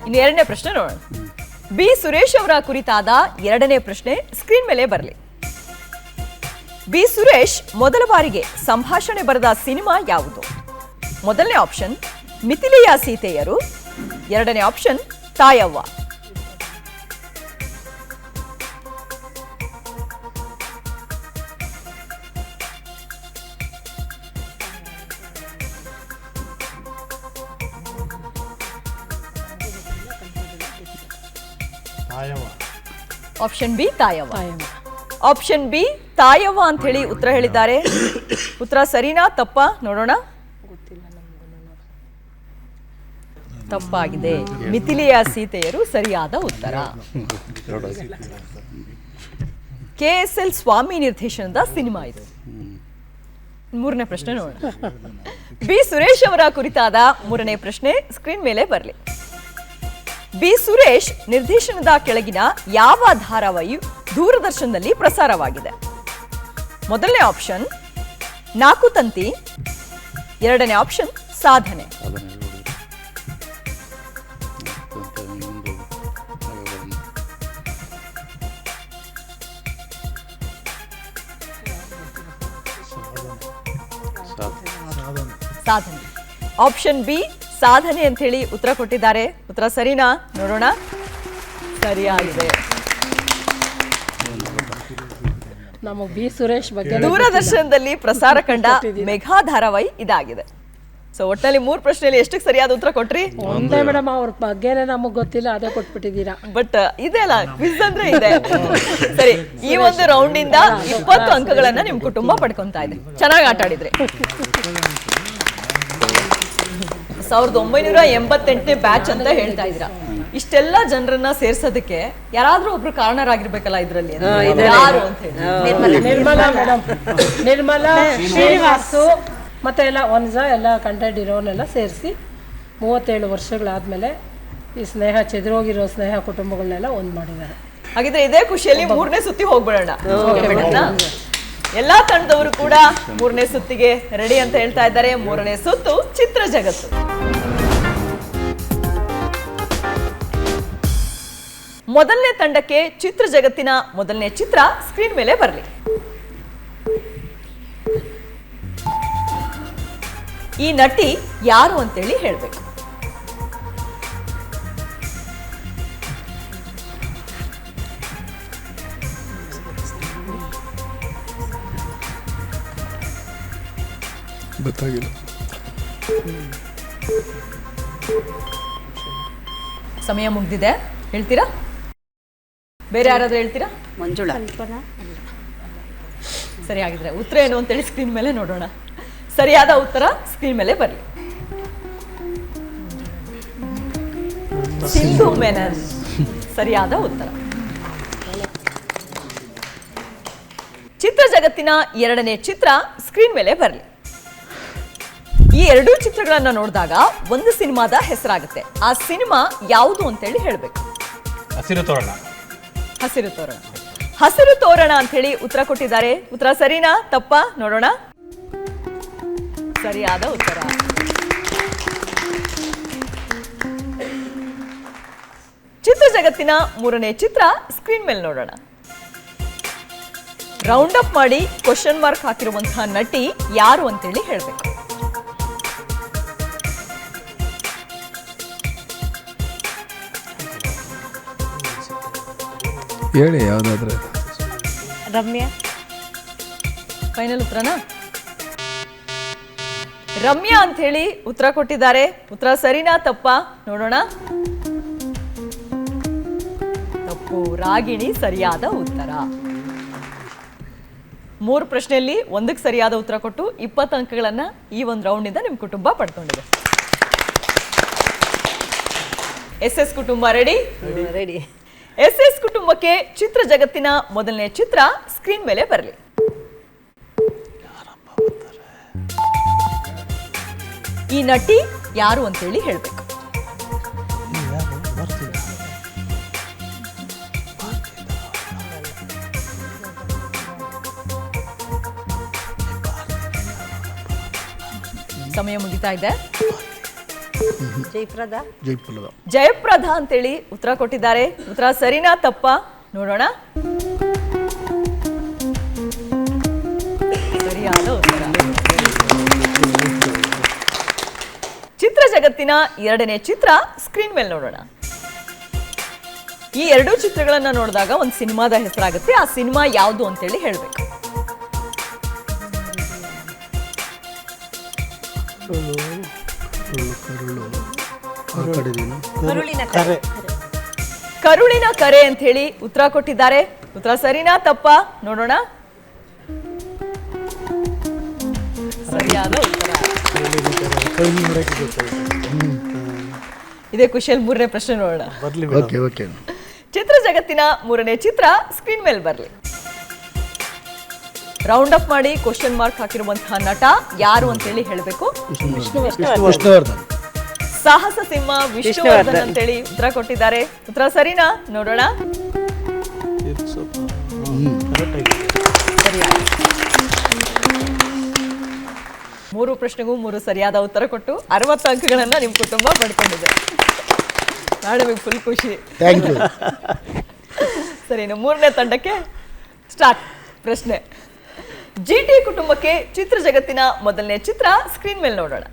S1: ಇನ್ನು 2ನೇ ಪ್ರಶ್ನೆ ನೋಡೋಣ. ಬಿ ಸುರೇಶ್ ಅವರ ಕುರಿತಾದ 2ನೇ ಪ್ರಶ್ನೆ ಸ್ಕ್ರೀನ್ ಮೇಲೆ ಬರಲಿ. ಬಿ ಸುರೇಶ್ ಮೊದಲ ಬಾರಿಗೆ ಸಂಭಾಷಣೆ ಬರೆದ ಸಿನಿಮಾ ಯಾವುದು? ಮೊದಲನೇ ಆಪ್ಷನ್ ಮಿಥಿಲೆಯ ಸೀತೆಯರು, 2ನೇ option Tayavva. Option B Tayavva. Option B Tayavva ಅಂತ ಹೇಳಿ ಉತ್ತರ ಹೇಳಿದ್ದಾರೆ. ಉತ್ತರ ಸರಿನಾ ತಪ್ಪಾ? ನೋಡೋಣ. ತಪ್ಪಾಗಿದೆ. ಮಿಥಿಲೆಯ ಸೀತೆಯರು ಸರಿಯಾದ ಉತ್ತರ. KSL ಸ್ವಾಮಿ ನಿರ್ದೇಶನದ ಸಿನಿಮಾ ಇದು. 3ನೇ ಪ್ರಶ್ನೆ ನೋಡೋಣ. ಬಿ ಸುರೇಶ್ ಅವರ ಕುರಿತಾದ 3ನೇ ಪ್ರಶ್ನೆ ಸ್ಕ್ರೀನ್ ಮೇಲೆ ಬರಲಿ. ಬಿ ಸುರೇಶ್ ನಿರ್ದೇಶನದ ಕೆಳಗಿನ ಯಾವ ಧಾರಾವಾಹಿಯು ದೂರದರ್ಶನದಲ್ಲಿ ಪ್ರಸಾರವಾಗಿದೆ? ಮೊದಲನೇ ಆಪ್ಷನ್ ನಾಕು ತಂತಿ, 2ನೇ ಆಪ್ಷನ್ ಸಾಧನೆ, ಸಾಧನೆ. ಆಪ್ಷನ್ ಬಿ ಸಾಧನೆ ಅಂತ ಹೇಳಿ ಉತ್ತರ ಕೊಟ್ಟಿದ್ದಾರೆ. ಉತ್ತರ ಸರಿನಾ? ನೋಡೋಣ. ಸರಿಯಾಗಿದೆ.
S8: ನಮಗೆ ಬಿ ಸುರೇಶ್ ಬಗ್ಗೆ
S1: ದೂರದರ್ಶನದಲ್ಲಿ ಪ್ರಸಾರ ಕಂಡ ಮೆಗಾ ಧಾರಾವಾಹಿ ಇದಾಗಿದೆ. ಸೊ ಒಟ್ಟಲ್ಲಿ 3 ಪ್ರಶ್ನೆಯಲ್ಲಿ ಎಷ್ಟಕ್ಕೆ ಸರಿಯಾದ ಉತ್ತರ ಕೊಟ್ರಿ?
S8: ಒಂದೇ ಮೇಡಮ್, ಅವ್ರ ಬಗ್ಗೆನೇ ನಮಗೆ ಗೊತ್ತಿಲ್ಲ, ಅದೇ ಕೊಟ್ಬಿಟ್ಟಿದ್ದೀರಾ.
S1: ಬಟ್ ಇದೆ ಅಲ್ಲ, ಕ್ವಿಜ್ ಅಂದ್ರೆ ಇದೆ. ಸರಿ, ಈ ಒಂದು ರೌಂಡ್ ಇಂದ 20 ಅಂಕಗಳನ್ನ ನಿಮ್ ಕುಟುಂಬ ಪಡ್ಕೊಂತಾ ಇದೆ. ಚೆನ್ನಾಗಿ ಆಟ ಆಡಿದ್ರಿ. 1988ನೇ ಬ್ಯಾಚ್ ಅಂತ ಹೇಳ್ತಾ ಇದ್ರ. ಇಷ್ಟೆಲ್ಲ ಜನರನ್ನ ಸೇರ್ಸೋದಕ್ಕೆ ಯಾರಾದ್ರೂ ಒಬ್ರು ಕಾರಣರಾಗಿರ್ಬೇಕಲ್ಲ ಇದ್ರಲ್ಲಿ. ಯಾರು ಅಂತ ಹೇಳಿ
S8: ನಿರ್ಮಲಾ ಮೇಡಮ್, ನಿರ್ಮಲಾ, ಶ್ರೀನಿವಾಸು ಮತ್ತೆ ಎಲ್ಲ ಒಂದ್ಸ ಎಲ್ಲ ಕಂಟೆಂಟ್ ಇರೋನೆಲ್ಲ ಸೇರಿಸಿ 37 ವರ್ಷಗಳಾದ್ಮೇಲೆ ಈ ಸ್ನೇಹ, ಚೆದರೋಗಿರೋ ಸ್ನೇಹ ಕುಟುಂಬಗಳನ್ನೆಲ್ಲ ಒಂದ್ ಮಾಡಿದ್ದಾರೆ.
S1: ಹಾಗಿದ್ರೆ ಇದೇ ಖುಷಿಯಲ್ಲಿ 3ನೇ ಸುತ್ತಿ ಹೋಗ್ಬಿಡೋಣ. ಎಲ್ಲಾ ತಂಡದವರು ಕೂಡ 3ನೇ ಸುತ್ತಿಗೆ ರೆಡಿ ಅಂತ ಹೇಳ್ತಾ ಇದ್ದಾರೆ. 3ನೇ ಸುತ್ತು ಚಿತ್ರ ಜಗತ್ತು. ಮೊದಲನೇ ತಂಡಕ್ಕೆ ಚಿತ್ರ ಜಗತ್ತಿನ ಮೊದಲನೇ ಚಿತ್ರ ಸ್ಕ್ರೀನ್ ಮೇಲೆ ಬರಲಿ. ಈ ನಟಿ ಯಾರು ಅಂತೇಳಿ ಹೇಳ್ಬೇಕು.
S4: ಗೊತ್ತಾಗಿಲ್ಲ.
S1: ಸಮಯ ಮುಗ್ದಿದೆ. ಹೇಳ್ತೀರಾ? ಬೇರೆ ಯಾರಾದ್ರೂ ಹೇಳ್ತೀರಾ?
S7: ಮಂಜುಳಾ.
S1: ಸರಿ, ಆಗಿದ್ರೆ ಉತ್ತರ ಏನು ಅಂತೇಳಿ ಸ್ಕ್ರೀನ್ ಮೇಲೆ ನೋಡೋಣ. ಸರಿಯಾದ ಉತ್ತರ ಸ್ಕ್ರೀನ್ ಮೇಲೆ ಬರಲಿ. ಸಿಂಧು ಮೆನನ್ ಸರಿಯಾದ ಉತ್ತರ. ಚಿತ್ರ ಜಗತ್ತಿನ 2ನೇ ಚಿತ್ರ ಸ್ಕ್ರೀನ್ ಮೇಲೆ ಬರಲಿ. ಈ 2 ಚಿತ್ರಗಳನ್ನ ನೋಡಿದಾಗ ಒಂದು ಸಿನಿಮಾದ ಹೆಸರಾಗುತ್ತೆ. ಆ ಸಿನಿಮಾ ಯಾವುದು ಅಂತೇಳಿ ಹೇಳ್ಬೇಕು.
S10: ಹಸಿರು ತೋರಣ.
S1: ಹಸಿರು ತೋರಣ. ಹಸಿರು ತೋರಣ ಅಂತ ಹೇಳಿ ಉತ್ತರ ಕೊಟ್ಟಿದ್ದಾರೆ. ಉತ್ತರ ಸರಿನಾ ತಪ್ಪಾ? ನೋಡೋಣ. ಸರಿಯಾದ ಉತ್ತರ. ಚಿತ್ರ ಜಗತ್ತಿನ 3ನೇ ಚಿತ್ರ ಸ್ಕ್ರೀನ್ ಮೇಲೆ ನೋಡೋಣ. ರೌಂಡ್ ಅಪ್ ಮಾಡಿ ಕ್ವಶನ್ ಮಾರ್ಕ್ ಹಾಕಿರುವಂತಹ ನಟಿ ಯಾರು ಅಂತೇಳಿ ಹೇಳ್ಬೇಕು.
S4: ಹೇಳಿ ಯಾವ್ದಾದ್ರೆ.
S3: ರಮ್ಯಾ.
S1: ಫೈನಲ್ ಉತ್ತರನಾ? ರಮ್ಯಾ ಅಂತ ಹೇಳಿ ಉತ್ತರ ಕೊಟ್ಟಿದ್ದಾರೆ. ಉತ್ತರ ಸರಿನಾ ತಪ್ಪಾ? ನೋಡೋಣ. ತಪ್ಪು. ರಾಗಿಣಿ ಸರಿಯಾದ ಉತ್ತರ. 3 ಪ್ರಶ್ನೆಯಲ್ಲಿ 1ಕ್ಕೆ ಸರಿಯಾದ ಉತ್ತರ ಕೊಟ್ಟು 20 ಅಂಕಗಳನ್ನ ಈ ಒಂದು ರೌಂಡ್ ಇಂದ ನಿಮ್ ಕುಟುಂಬ ಪಡ್ಕೊಂಡಿದೆ. SS ಕುಟುಂಬ ರೆಡಿ?
S3: ರೆಡಿ.
S1: SS ಕುಟುಂಬಕ್ಕೆ ಚಿತ್ರ ಜಗತ್ತಿನ ಮೊದಲನೇ ಚಿತ್ರ ಸ್ಕ್ರೀನ್ ಮೇಲೆ ಬರಲಿ. ಈ ನಟಿ ಯಾರು ಅಂತೇಳಿ ಹೇಳ್ಬೇಕು. ಸಮಯ ಮುಗಿತಾ ಇದೆ.
S3: ಜಯಪ್ರದಾ.
S1: ಜಯಪ್ರದಾ ಅಂತೇಳಿ ಉತ್ತರ ಕೊಟ್ಟಿದ್ದಾರೆ. ಉತ್ತರ ಸರಿನಾ ತಪ್ಪಾ? ನೋಡೋಣ. ಸರಿಯಾದ ಉತ್ತರ. ಚಿತ್ರ ಜಗತ್ತಿನ 2ನೇ ಚಿತ್ರ ಸ್ಕ್ರೀನ್ ಮೇಲೆ ನೋಡೋಣ. ಈ 2 ಚಿತ್ರಗಳನ್ನ ನೋಡಿದಾಗ ಒಂದು ಸಿನಿಮಾದ ಹೆಸರಾಗುತ್ತೆ. ಆ ಸಿನಿಮಾ ಯಾವುದು ಅಂತೇಳಿ ಹೇಳ್ಬೇಕು. ಕರುಳಿನ ಕರೆ ಅಂತ ಹೇಳಿ ಉತ್ತರ ಕೊಟ್ಟಿದ್ದಾರೆ. ಉತ್ತರ ಸರಿನಾ ತಪ್ಪಾ? ನೋಡೋಣ. ಸರಿಯಾದ ಉತ್ತರ. ಇದೇ ಖುಷಿಯಲ್ಲಿ 3ನೇ ಪ್ರಶ್ನೆ ನೋಡೋಣ. ಚಿತ್ರ ಜಗತ್ತಿನ 3ನೇ ಚಿತ್ರ ಸ್ಕ್ರೀನ್ ಮೇಲೆ ಬರಲಿ. ರೌಂಡ್ ಅಪ್ ಮಾಡಿ ಕ್ವಶನ್ ಮಾರ್ಕ್ ಹಾಕಿರುವಂತಹ ನಟ ಯಾರು ಅಂತೇಳಿ ಹೇಳಬೇಕು.
S4: ವಿಷ್ಣುವರ್ಧನ್.
S1: ಸಾಹಸ ಸಿಂಹ ವಿಷ್ಣುವರ್ಧನ್ ಅಂತೇಳಿ ಉತ್ತರ ಕೊಟ್ಟಿದ್ದಾರೆ. ಉತ್ತರ ಸರಿನಾ? ನೋಡೋಣ. 3 ಪ್ರಶ್ನೆಗೂ 3 ಸರಿಯಾದ ಉತ್ತರ ಕೊಟ್ಟು 60 ಅಂಕಗಳನ್ನ ನಿಮ್ ಕುಟುಂಬ ಪಡ್ಕೊಂಡಿದೆ. ನಾಳೆ ಫುಲ್ ಖುಷಿ. ಸರಿ, ಇನ್ನು 3ನೇ ತಂಡಕ್ಕೆ ಸ್ಟಾರ್ಟ್. ಪ್ರಶ್ನೆ. GT ಕುಟುಂಬಕ್ಕೆ ಚಿತ್ರ ಜಗತ್ತಿನ ಮೊದಲನೇ ಚಿತ್ರ ಸ್ಕ್ರೀನ್ ಮೇಲೆ ನೋಡೋಣ.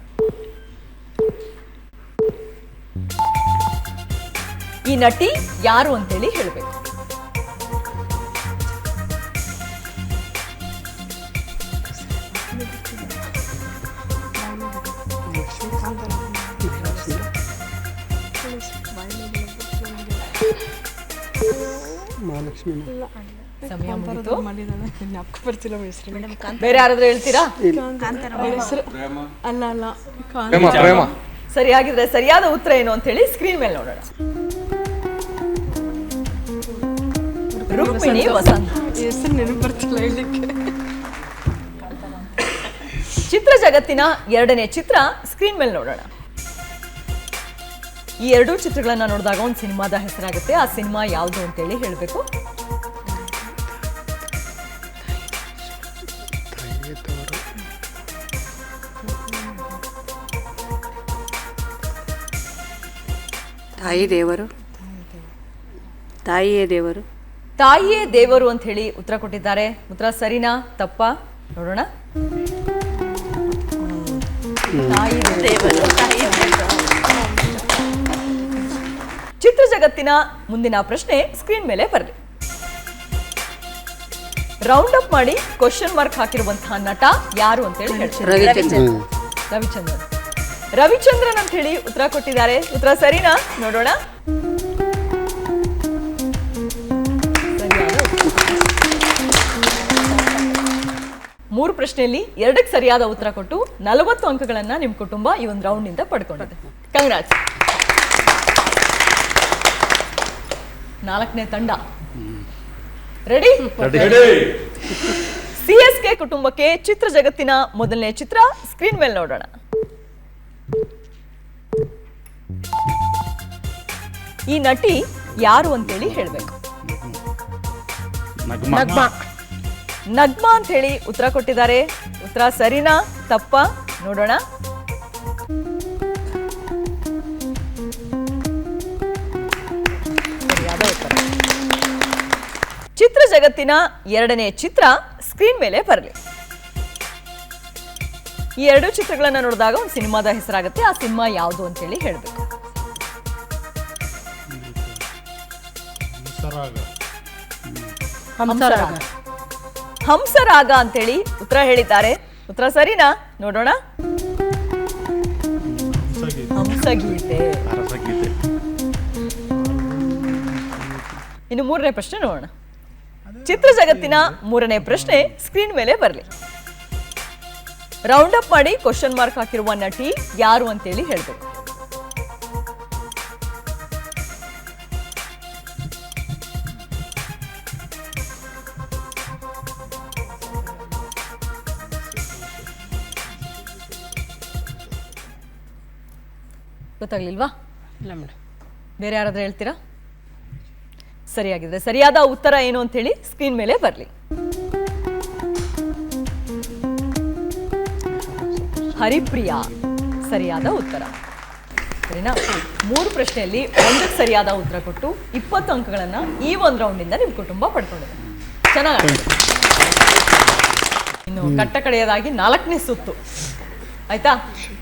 S1: ಈ ನಟಿ ಯಾರು ಅಂತೇಳಿ ಹೇಳಬೇಕು.
S6: ಮಹಾಲಕ್ಷ್ಮಿ
S1: ಸಮಯ ಮುಗಿತು. ಬೇರೆ ಯಾರಾದ್ರೂ ಹೇಳ್ತೀರಾ?
S2: ಪ್ರೇಮ ಪ್ರೇಮ
S1: ಸರಿಯಾಗಿದ್ರೆ ಸರಿಯಾದ ಉತ್ತರ ಏನು ಅಂತ ಹೇಳಿ ಸ್ಕ್ರೀನ್ ಮೇಲೆ ನೋಡೋಣ. ರುಕ್ಮಿಣಿ ವಸಂತ್. ಚಿತ್ರ ಜಗತ್ತಿನ ಎರಡನೇ ಚಿತ್ರ ಸ್ಕ್ರೀನ್ ಮೇಲೆ ನೋಡೋಣ. ಈ ಎರಡೂ ಚಿತ್ರಗಳನ್ನ ನೋಡಿದಾಗ ಒಂದು ಸಿನಿಮಾದ ಹೆಸರಾಗುತ್ತೆ. ಆ ಸಿನಿಮಾ ಯಾವುದು ಅಂತೇಳಿ ಹೇಳಬೇಕು.
S3: ತಾಯಿ ದೇವರು, ತಾಯಿಯೇ ದೇವರು,
S1: ತಾಯಿಯೇ ದೇವರು ಅಂತ ಹೇಳಿ ಉತ್ತರ ಕೊಟ್ಟಿದ್ದಾರೆ. ಉತ್ತರ ಸರಿನಾ ತಪ್ಪಾ ನೋಡೋಣ. ತಾಯಿ ದೇವರು. ಚಿತ್ರ ಜಗತ್ತಿನ ಮುಂದಿನ ಪ್ರಶ್ನೆ ಸ್ಕ್ರೀನ್ ಮೇಲೆ ಬರಲಿ. ರೌಂಡ್ ಅಪ್ ಮಾಡಿ ಕ್ವಶನ್ ಮಾರ್ಕ್ ಹಾಕಿರುವಂತಹ ನಟ ಯಾರು ಅಂತ ಹೇಳಿ ಹೇಳ್ತಾರೆ. ರವಿಚಂದ್ರನ್ ಅಂತ ಹೇಳಿ ಉತ್ತರ ಕೊಟ್ಟಿದ್ದಾರೆ. ಉತ್ತರ ಸರಿನಾ ನೋಡೋಣ. ಮೂರು ಪ್ರಶ್ನೆಯಲ್ಲಿ 2ಕ್ಕೆ ಸರಿಯಾದ ಉತ್ತರ ಕೊಟ್ಟು 40 ಅಂಕಗಳನ್ನ ನಿಮ್ಮ ಕುಟುಂಬ ಈ ಒಂದು ರೌಂಡ್ ನಿಂದ ಪಡ್ಕೊಂಡಿದೆ. ಕಂಗ್ರಾಟ್ಸ್. 4ನೇ ತಂಡ ರೆಡಿ? CSK ಕುಟುಂಬಕ್ಕೆ ಚಿತ್ರ ಜಗತ್ತಿನ ಮೊದಲನೇ ಚಿತ್ರ ಸ್ಕ್ರೀನ್ ಮೇಲೆ ನೋಡೋಣ. ಈ ನಟಿ ಯಾರು ಅಂತೇಳಿ ಹೇಳ್ಬೇಕು. ನಗ್ಮಾ ಅಂತ ಹೇಳಿ ಉತ್ತರ ಕೊಟ್ಟಿದ್ದಾರೆ. ಉತ್ತರ ಸರಿನಾ ತಪ್ಪಾ ನೋಡೋಣ. ಚಿತ್ರ ಜಗತ್ತಿನ ಎರಡನೇ ಚಿತ್ರ ಸ್ಕ್ರೀನ್ ಮೇಲೆ ಬರಲಿ. ಈ ಎರಡು ಚಿತ್ರಗಳನ್ನ ನೋಡಿದಾಗ ಒಂದು ಸಿನಿಮಾದ ಹೆಸರಾಗುತ್ತೆ. ಆ ಸಿನಿಮಾ ಯಾವುದು ಅಂತೇಳಿ ಹೇಳಬೇಕು. ಹಂಸರಾಗ ಅಂತೇಳಿ ಉತ್ತರ ಹೇಳಿದ್ದಾರೆ. ಉತ್ತರ ಸರಿನಾ ನೋಡೋಣ. ಹಂಸಗೀತೆ. ಇನ್ನು 3ನೇ ಪ್ರಶ್ನೆ ನೋಡೋಣ. ಚಿತ್ರ ಜಗತ್ತಿನ 3ನೇ ಪ್ರಶ್ನೆ ಸ್ಕ್ರೀನ್ ಮೇಲೆ ಬರಲಿ. ರೌಂಡ್ ಅಪ್ ಮಾಡಿ ಕ್ವಶನ್ ಮಾರ್ಕ್ ಹಾಕಿರುವ ನಟಿ ಯಾರು ಅಂತೇಳಿ ಹೇಳಬೇಕು. ಗೊತ್ತಾಗ್ಲಿಲ್ವಾ? ಬೇರೆ ಯಾರಾದ್ರೂ ಹೇಳ್ತೀರಾ? ಸರಿಯಾಗಿದೆ. ಸರಿಯಾದ ಉತ್ತರ ಏನು ಅಂತ ಹೇಳಿ ಸ್ಕ್ರೀನ್ ಮೇಲೆ ಬರಲಿ. ಹರಿಪ್ರಿಯಾ ಸರಿಯಾದ ಉತ್ತರ. ಸರಿನಾ? 3 ಪ್ರಶ್ನೆಯಲ್ಲಿ 1ಕ್ಕೆ ಸರಿಯಾದ ಉತ್ತರ ಕೊಟ್ಟು 20 ಅಂಕಗಳನ್ನ ಈ ಒಂದು ರೌಂಡಿಂದ ನಿಮ್ಮ ಕುಟುಂಬ ಪಡ್ಕೊಂಡಿದೆ. ಚೆನ್ನಾಗಿ. ಇನ್ನು ಕಟ್ಟ ಕಡೆಯದಾಗಿ 4ನೇ ಸುತ್ತು ಆಯ್ತಾ?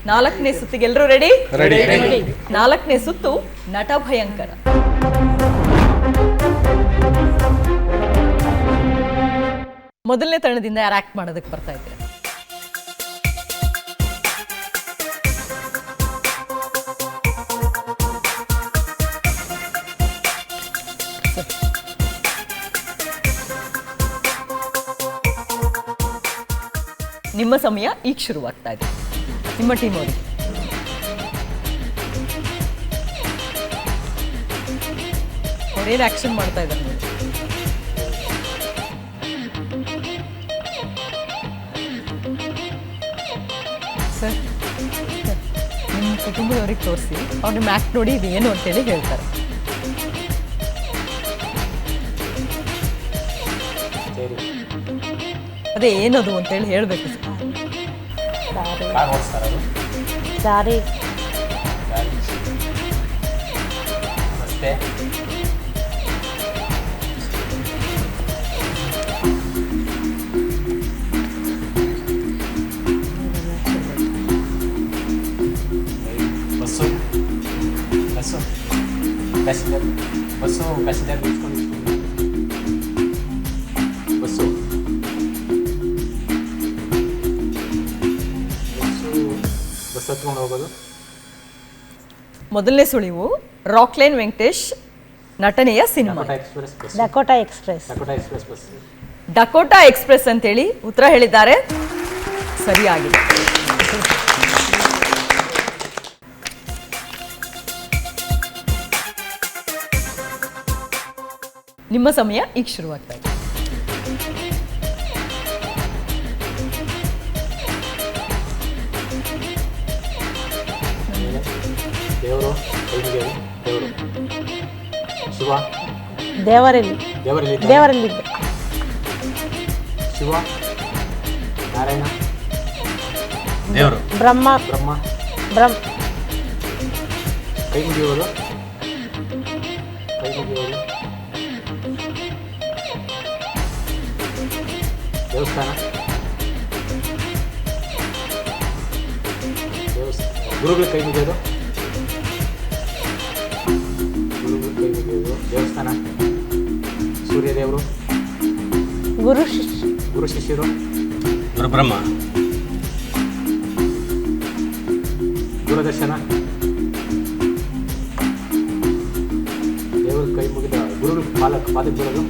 S1: 4ನೇ ಸುತ್ತಿಗೆ ಎಲ್ಲರೂ ರೆಡಿ? 4ನೇ ಸುತ್ತು ನಟ ಭಯಂಕರ. ಮೊದಲನೇ ತಂಡದಿಂದ ಯಾರು ಆಕ್ಟ್ ಮಾಡೋದಕ್ಕೆ ಬರ್ತಾ ಇದ್ದಾರೆ? ನಿಮ್ಮ ಸಮಯ ಈಗ ಶುರುವಾಗ್ತಾ ಇದೆ. ನಿಮ್ಮ ಟೀಮ್ ಅವರಿಗೆ ಅವ್ರೇನು ಆಕ್ಷನ್ ಮಾಡ್ತಾ ಇದ್ದಾರೆ ನೋಡಿ. ಸರ್, ನಿಮ್ಮ ಕುಟುಂಬದವ್ರಿಗೆ ತೋರಿಸಿ ಅವ್ರ ನಿಮ್ಮ ಆ್ಯಕ್ಟ್ ನೋಡಿ ಇದು ಏನು ಅಂತೇಳಿ ಹೇಳ್ತಾರೆ. ಅದೇ ಏನದು ಅಂತೇಳಿ ಹೇಳಬೇಕು.
S3: ದಾರಿ
S11: ಪ್ಯಾಸೆಂಜರ್ ಬಸ್ಸು ಪ್ಯಾಸೆಂಜರ್ ನಿಲ್ಸ್ಕೊಂಡು ಬಸ್ಸು ಬಸ್ ಹತ್ಕೊಂಡು ಹೋಗೋದು.
S1: ಮೊದಲನೇ ಸುಳಿವು ರಾಕ್ಲೈನ್ ವೆಂಕಟೇಶ್ ನಟನೆಯ cinema.
S11: Express bus
S3: Dakota Express.
S11: Dakota Express bus.
S1: Dakota Express ಅಂತೇಳಿ ಉತ್ತರ ಹೇಳಿದ್ದಾರೆ. ಸರಿಯಾಗಿದೆ. ನಿಮ್ಮ ಸಮಯ ಈಗ ಶುರುವಾಗ್ತಾ ಇದೆ.
S11: ದೇವರು ಕೈಮುಗಿಯೋದು. ದೇವರು ಶಿವ
S3: ದೇವರಲ್ಲಿ
S11: ದೇವರಲ್ಲಿ
S3: ದೇವರಲ್ಲಿ
S11: ಶಿವ ನಾರಾಯಣ ದೇವರು
S3: ಬ್ರಹ್ಮ
S11: ಬ್ರಹ್ಮ
S3: ಬ್ರಹ್ಮ
S11: ಕೈ ಮುಗಿಯುವುದು. ಕೈ ಮುಗಿಯುವುದು. ದೇವಸ್ಥಾನ ಗುರುಗಳು ಕೈ ಮುಗಿಯೋದು. ಗುರುಗಳು ಕೈ ಮುಗಿಯೋದು. ದೇವಸ್ಥಾನ ಸೂರ್ಯದೇವರು ಗುರು ಶಿಷ್ಯರು
S10: ಗುರು ಬ್ರಹ್ಮ
S11: ದೂರದರ್ಶನ ದೇವರು ಕೈ ಮುಗಿದ ಗುರುಗಳು ಪಾದಕ್ಕೆ ಬೀಳೋದು.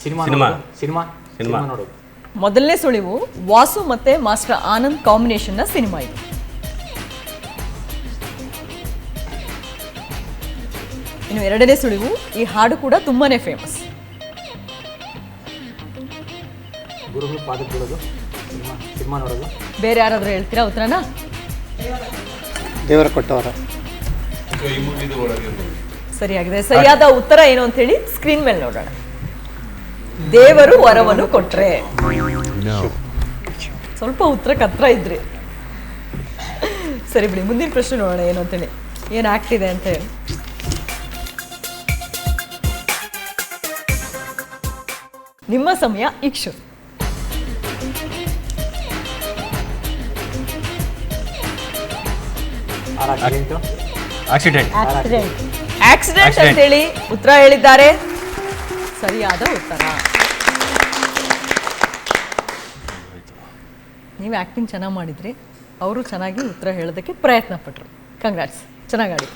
S11: Cinema
S10: cinema.
S11: ಸಿನಿಮಾ ಸಿನಿಮಾ ನೋಡೋದು.
S1: ಮೊದಲನೇ ಸುಳಿವು ವಾಸು ಮತ್ತೆ ಮಾಸ್ಟರ್ ಆನಂದ್ ಕಾಂಬಿನೇಷನ್ನ ಸಿನಿಮಾ ಇದು. ಇನ್ನು ಎರಡನೇ ಸುಳಿವು ಈ ಹಾಡು ಕೂಡ ತುಂಬಾನೇ ಫೇಮಸ್.
S11: ಗುರುಗಳು ಪಾದಕ್ಕೆ ಬೀಳೋದು. ಸಿನಿಮಾ ಸಿನಿಮಾ ನೋಡೋದು.
S1: ಬೇರೆ ಯಾರಾದ್ರೂ ಹೇಳ್ತೀರಾ ಉತ್ತರನ?
S6: ದೇವರ ಕೊಟ್ಟವರ.
S1: ಸರಿಯಾಗಿದೆ. ಸರಿಯಾದ ಉತ್ತರ ಏನು ಅಂತ ಹೇಳಿ ಸ್ಕ್ರೀನ್ ಮೇಲೆ ನೋಡೋಣ. ದೇವರು ವರವನ್ನು ಕೊಟ್ರೆ. ಸ್ವಲ್ಪ ಉತ್ತರಕ್ಕೆ ಹತ್ರ ಇದ್ರಿ. ಸರಿ ಬಿಡಿ, ಮುಂದಿನ ಪ್ರಶ್ನೆ ನೋಡೋಣ ಏನು ಅಂತೇಳಿ, ಏನು ಆಗ್ತಿದೆ ಅಂತ ಹೇಳಿ. ನಿಮ್ಮ ಸಮಯ ಈಗ ಶುರು.
S10: ಆಕ್ಸಿಡೆಂಟ್
S1: ಆಕ್ಸಿಡೆಂಟ್ ಅಂತೇಳಿ ಉತ್ತರ ಹೇಳಿದ್ದಾರೆ. ಸರಿಯಾದ ಉತ್ತರ. ನೀವು ಆ್ಯಕ್ಟಿಂಗ್ ಚೆನ್ನಾಗಿ ಮಾಡಿದ್ರಿ, ಅವರು ಚೆನ್ನಾಗಿ ಉತ್ತರ ಹೇಳೋದಕ್ಕೆ ಪ್ರಯತ್ನ ಪಟ್ಟರು. ಕಂಗ್ರಾಟ್ಸ್, ಚೆನ್ನಾಗಿ.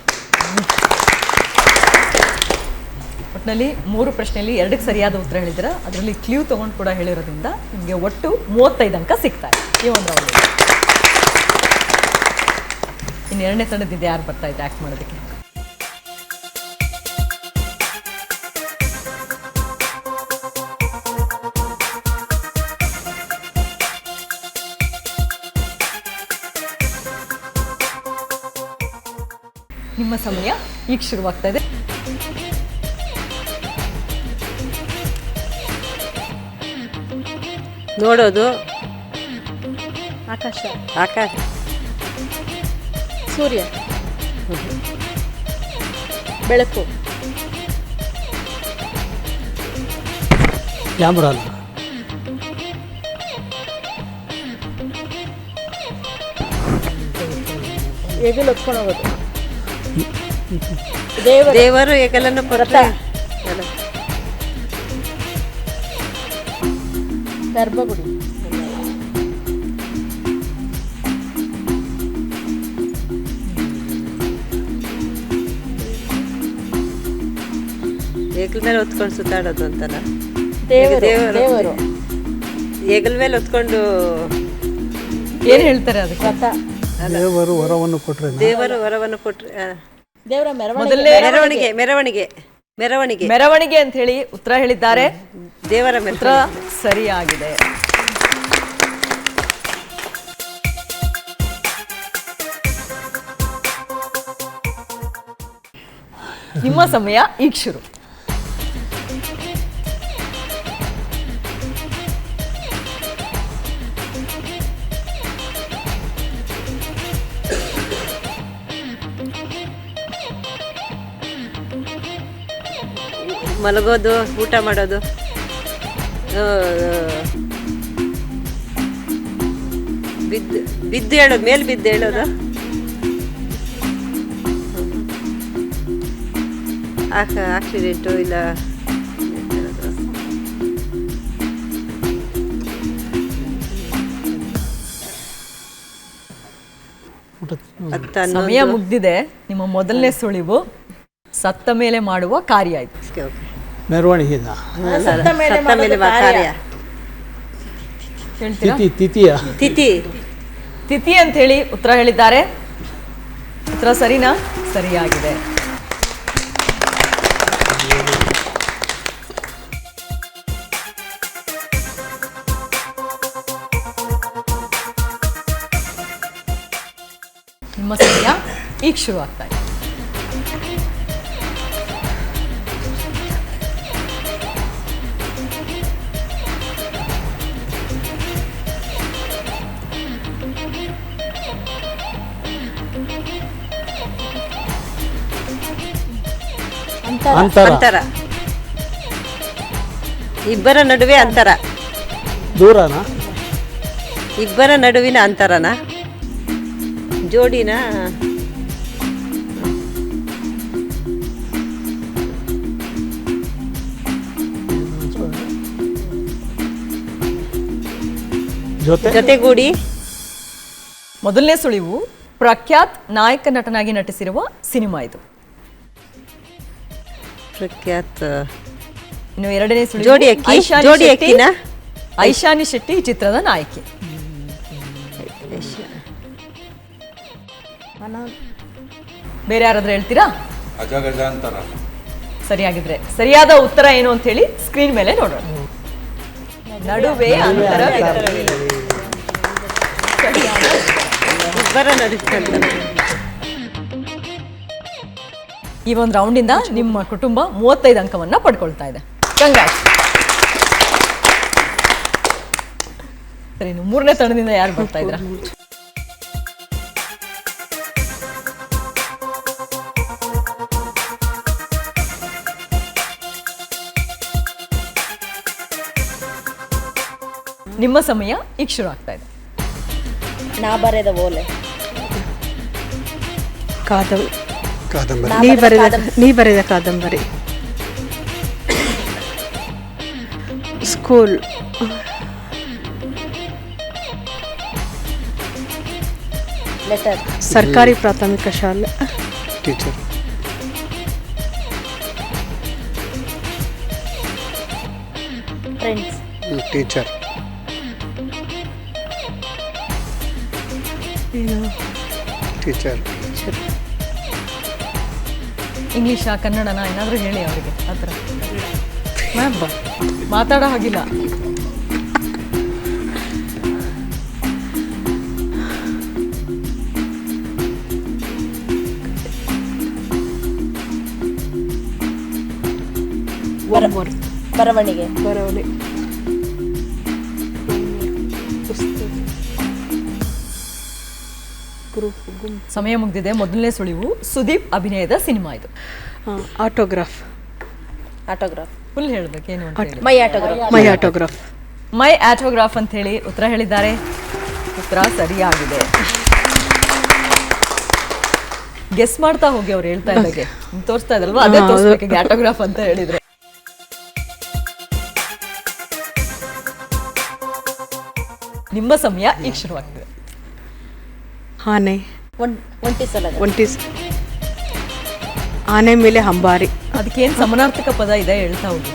S1: ಒಟ್ಟಿನಲ್ಲಿ 3 ಪ್ರಶ್ನೆಯಲ್ಲಿ 2ಕ್ಕೆ ಸರಿಯಾದ ಉತ್ತರ ಹೇಳಿದ್ರೆ, ಅದರಲ್ಲಿ ಕ್ಲೂ ತೊಗೊಂಡು ಕೂಡ ಹೇಳಿರೋದ್ರಿಂದ ನಿಮಗೆ ಒಟ್ಟು 35 ಅಂಕ ಸಿಗ್ತಾರೆ ಈ ಒಂದು ರೌಂಡ್. ಇನ್ನು ಎರಡನೇ ತಂಡದಿಂದ ಯಾರು ಬರ್ತಾ ಇದ್ದೆ ಆ್ಯಕ್ಟ್ ಮಾಡೋದಕ್ಕೆ? ನಿಮ್ಮ ಸಮಯ ಈಗ ಶುರುವಾಗ್ತಾ ಇದೆ.
S3: ನೋಡೋದು.
S8: ಆಕಾಶ,
S3: ಆಕಾಶ,
S8: ಸೂರ್ಯ, ಬೆಳಕು,
S6: ಕ್ಯಾಮ್ರಾ ಅಲ್ಲ.
S8: ಹೆಗಲು ಹೊತ್ಕೊಂಡು ಹೋಗೋದು,
S3: ದೇವರು ಹೆಗಲನ್ನು ಕೊಟ್ರೆ
S8: ಗರ್ಭಗುಡಿ,
S3: ಹೆಗಲ ಮೇಲೆ ಹೊತ್ಕೊಂಡು ಸುತ್ತಾಡೋದು ಅಂತಲ್ಲ.
S8: ದೇವರು
S3: ಹೆಗಲ ಮೇಲೆ ಹೊತ್ಕೊಂಡು
S1: ಏನು ಹೇಳ್ತಾರೆ ಅದಕ್ಕೆ?
S6: ದೇವರು ವರವನ್ನು ಕೊಟ್ರೆ
S3: ದೇವರು ವರವನ್ನು ಕೊಟ್ರೆ
S8: ದೇವರ
S1: ಮೊದಲನೇ
S3: ಮೆರವಣಿಗೆ ಮೆರವಣಿಗೆ ಮೆರವಣಿಗೆ
S1: ಮೆರವಣಿಗೆ ಅಂತ ಹೇಳಿ ಉತ್ತರ ಹೇಳಿದ್ದಾರೆ.
S3: ದೇವರ
S1: ಉತ್ತರ ಸರಿಯಾಗಿದೆ. ನಿಮ್ಮ ಸಮಯ ಈಗ ಶುರು.
S3: ಮಲಗೋದು, ಊಟ ಮಾಡೋದು, ಬಿದ್ದು ಹೇಳೋದು, ಮೇಲೆ ಬಿದ್ದು ಹೇಳೋದು, ಆಕ್ಸಿಡೆಂಟು ಇಲ್ಲ
S1: ಸಮಯ ಮುಗ್ದಿದೆ. ನಿಮ್ಮ ಮೊದಲನೇ ಸುಳಿವು ಸತ್ತ ಮೇಲೆ ಮಾಡುವ ಕಾರ್ಯ ಇದು.
S6: ಮೆರವಣಿಗೆದ
S3: ಸತ್ತ ಮೇಲೆ ಕಾರ್ಯ
S1: ಹೇಳ್ತೀರಾ?
S6: ತಿಥಿಯ
S3: ತಿಥಿ
S1: ತಿಥಿ ಅಂತ ಹೇಳಿ ಉತ್ತರ ಹೇಳಿದ್ದಾರೆ. ಉತ್ತರ ಸರಿನಾ? ಸರಿಯಾಗಿದೆ. ನಿಮ್ಮ ಸಮಯ ಈಗ ಶುರು ಆಗ್ತಾ ಇದೆ.
S3: ಅಂತರ. ಇಬ್ಬರ ನಡುವೆ ಅಂತರ.
S6: ದೂರನಾ?
S3: ಇಬ್ಬರ ನಡುವಿನ ಅಂತರನ? ಜೋಡಿನ? ಜೊತೆಗೂಡಿ.
S1: ಮೊದಲನೇ ಸುಳಿವು ಪ್ರಖ್ಯಾತ್ ನಾಯಕ ನಟನಾಗಿ ನಟಿಸಿರುವ ಸಿನಿಮಾ ಇದು.
S3: ಪ್ರಖ್ಯಾತ್.
S1: ಇನ್ನು ಎರಡನೇ ಸುಳಿವು
S3: ಜೋಡಿ ಅಕ್ಕಿನ?
S1: ಐಶಾನಿ ಶೆಟ್ಟಿ ಈ ಚಿತ್ರದ ನಾಯಕಿ. ಬೇರೆ ಯಾರಾದ್ರೂ ಹೇಳ್ತೀರಾ?
S5: ಅಜಗಜಾಂತರ.
S1: ಸರಿಯಾಗಿದ್ರೆ ಸರಿಯಾದ ಉತ್ತರ ಏನು ಅಂತ ಹೇಳಿ ಸ್ಕ್ರೀನ್ ಮೇಲೆ ನೋಡೋಣ. ನಡುವೆ ಅಂತರವಿದೆ.
S3: ಇಬ್ಬರ ನಡುವೆ.
S1: ಈ ಒಂದು ರೌಂಡಿಂದ ನಿಮ್ಮ ಕುಟುಂಬ 35 ಅಂಕವನ್ನ ಪಡ್ಕೊಳ್ತಾ ಇದೆ. ಕಂಗ್ರಾಟ್ಸ್. ಸರಿ, ಇನ್ನು ಮೂರನೇ ತಂಡದಿಂದ ಯಾರು ಬರ್ತಾ ಇದ್ರ? ನಿಮ್ಮ ಸಮಯ ಈಗ ಶುರು ಆಗ್ತಾ ಇದೆ.
S3: ನಾ ಬರೆದ ಓಲೆ.
S7: ನೀ ಬರೆದ ಕಾದಂಬರಿ. ಸ್ಕೂಲ್.
S3: ಲೆಟರ್.
S7: ಸರ್ಕಾರಿ ಪ್ರಾಥಮಿಕ ಶಾಲೆ.
S6: ಟೀಚರ್.
S3: ಫ್ರೆಂಡ್ಸ್.
S6: ಟೀಚರ್. ಟೀಚರ್.
S1: ಇಂಗ್ಲಿಷಾ ಕನ್ನಡನ ಏನಾದರೂ ಹೇಳಿ ಅವರಿಗೆ. ಆ ಥರ ಮಾತಾಡೋ ಹಾಗಿಲ್ಲ.
S3: ಬರವಣಿಗೆ.
S1: ಸಮಯ ಮುಗ್ದಿದೆ. ಮೊದಲನೇ ಸುಳಿವು ಸುದೀಪ್ ಅಭಿನಯದ ಸಿನಿಮಾ ಇದು.
S7: ಆಟೋಗ್ರಾಫ್.
S1: ಫುಲ್ ಹೇಳ್ಬೇಕೇನು ಅಂತ ಹೇಳಿ.
S7: ಮೈ
S1: ಆಟೋಗ್ರಾಫ್ ಅಂತ ಹೇಳಿ ಉತ್ತರ ಹೇಳಿದ್ದಾರೆ. ಉತ್ತರ ಸರಿಯಾಗಿದೆ. ಗೆಸ್ ಮಾಡ್ತಾ ಹೋಗಿ ಅವ್ರು ಹೇಳ್ತಾ ಇದ್ದಾಗೆ. ತೋರಿಸ್ತಾ ಇದ್ರಲ್ವಾ, ಅದೇ ತೋರಿಸ್ಬೇಕು ಆಟೋಗ್ರಾಫ್ ಅಂತ ಹೇಳಿದ್ರೆ. ನಿಮ್ಮ ಸಮಯ ಈಗ ಶುರುವಾಗ್ತದೆ.
S7: ಆನೆ.
S3: ಒಂಟಿ.
S7: ಆನೆ ಮೇಲೆ ಹಂಬಾರಿ.
S1: ಅದಕ್ಕೇನು ಸಮಾನಾರ್ಥಕ ಪದ ಇದೆ ಹೇಳ್ತಾ ಹೋಗಿ.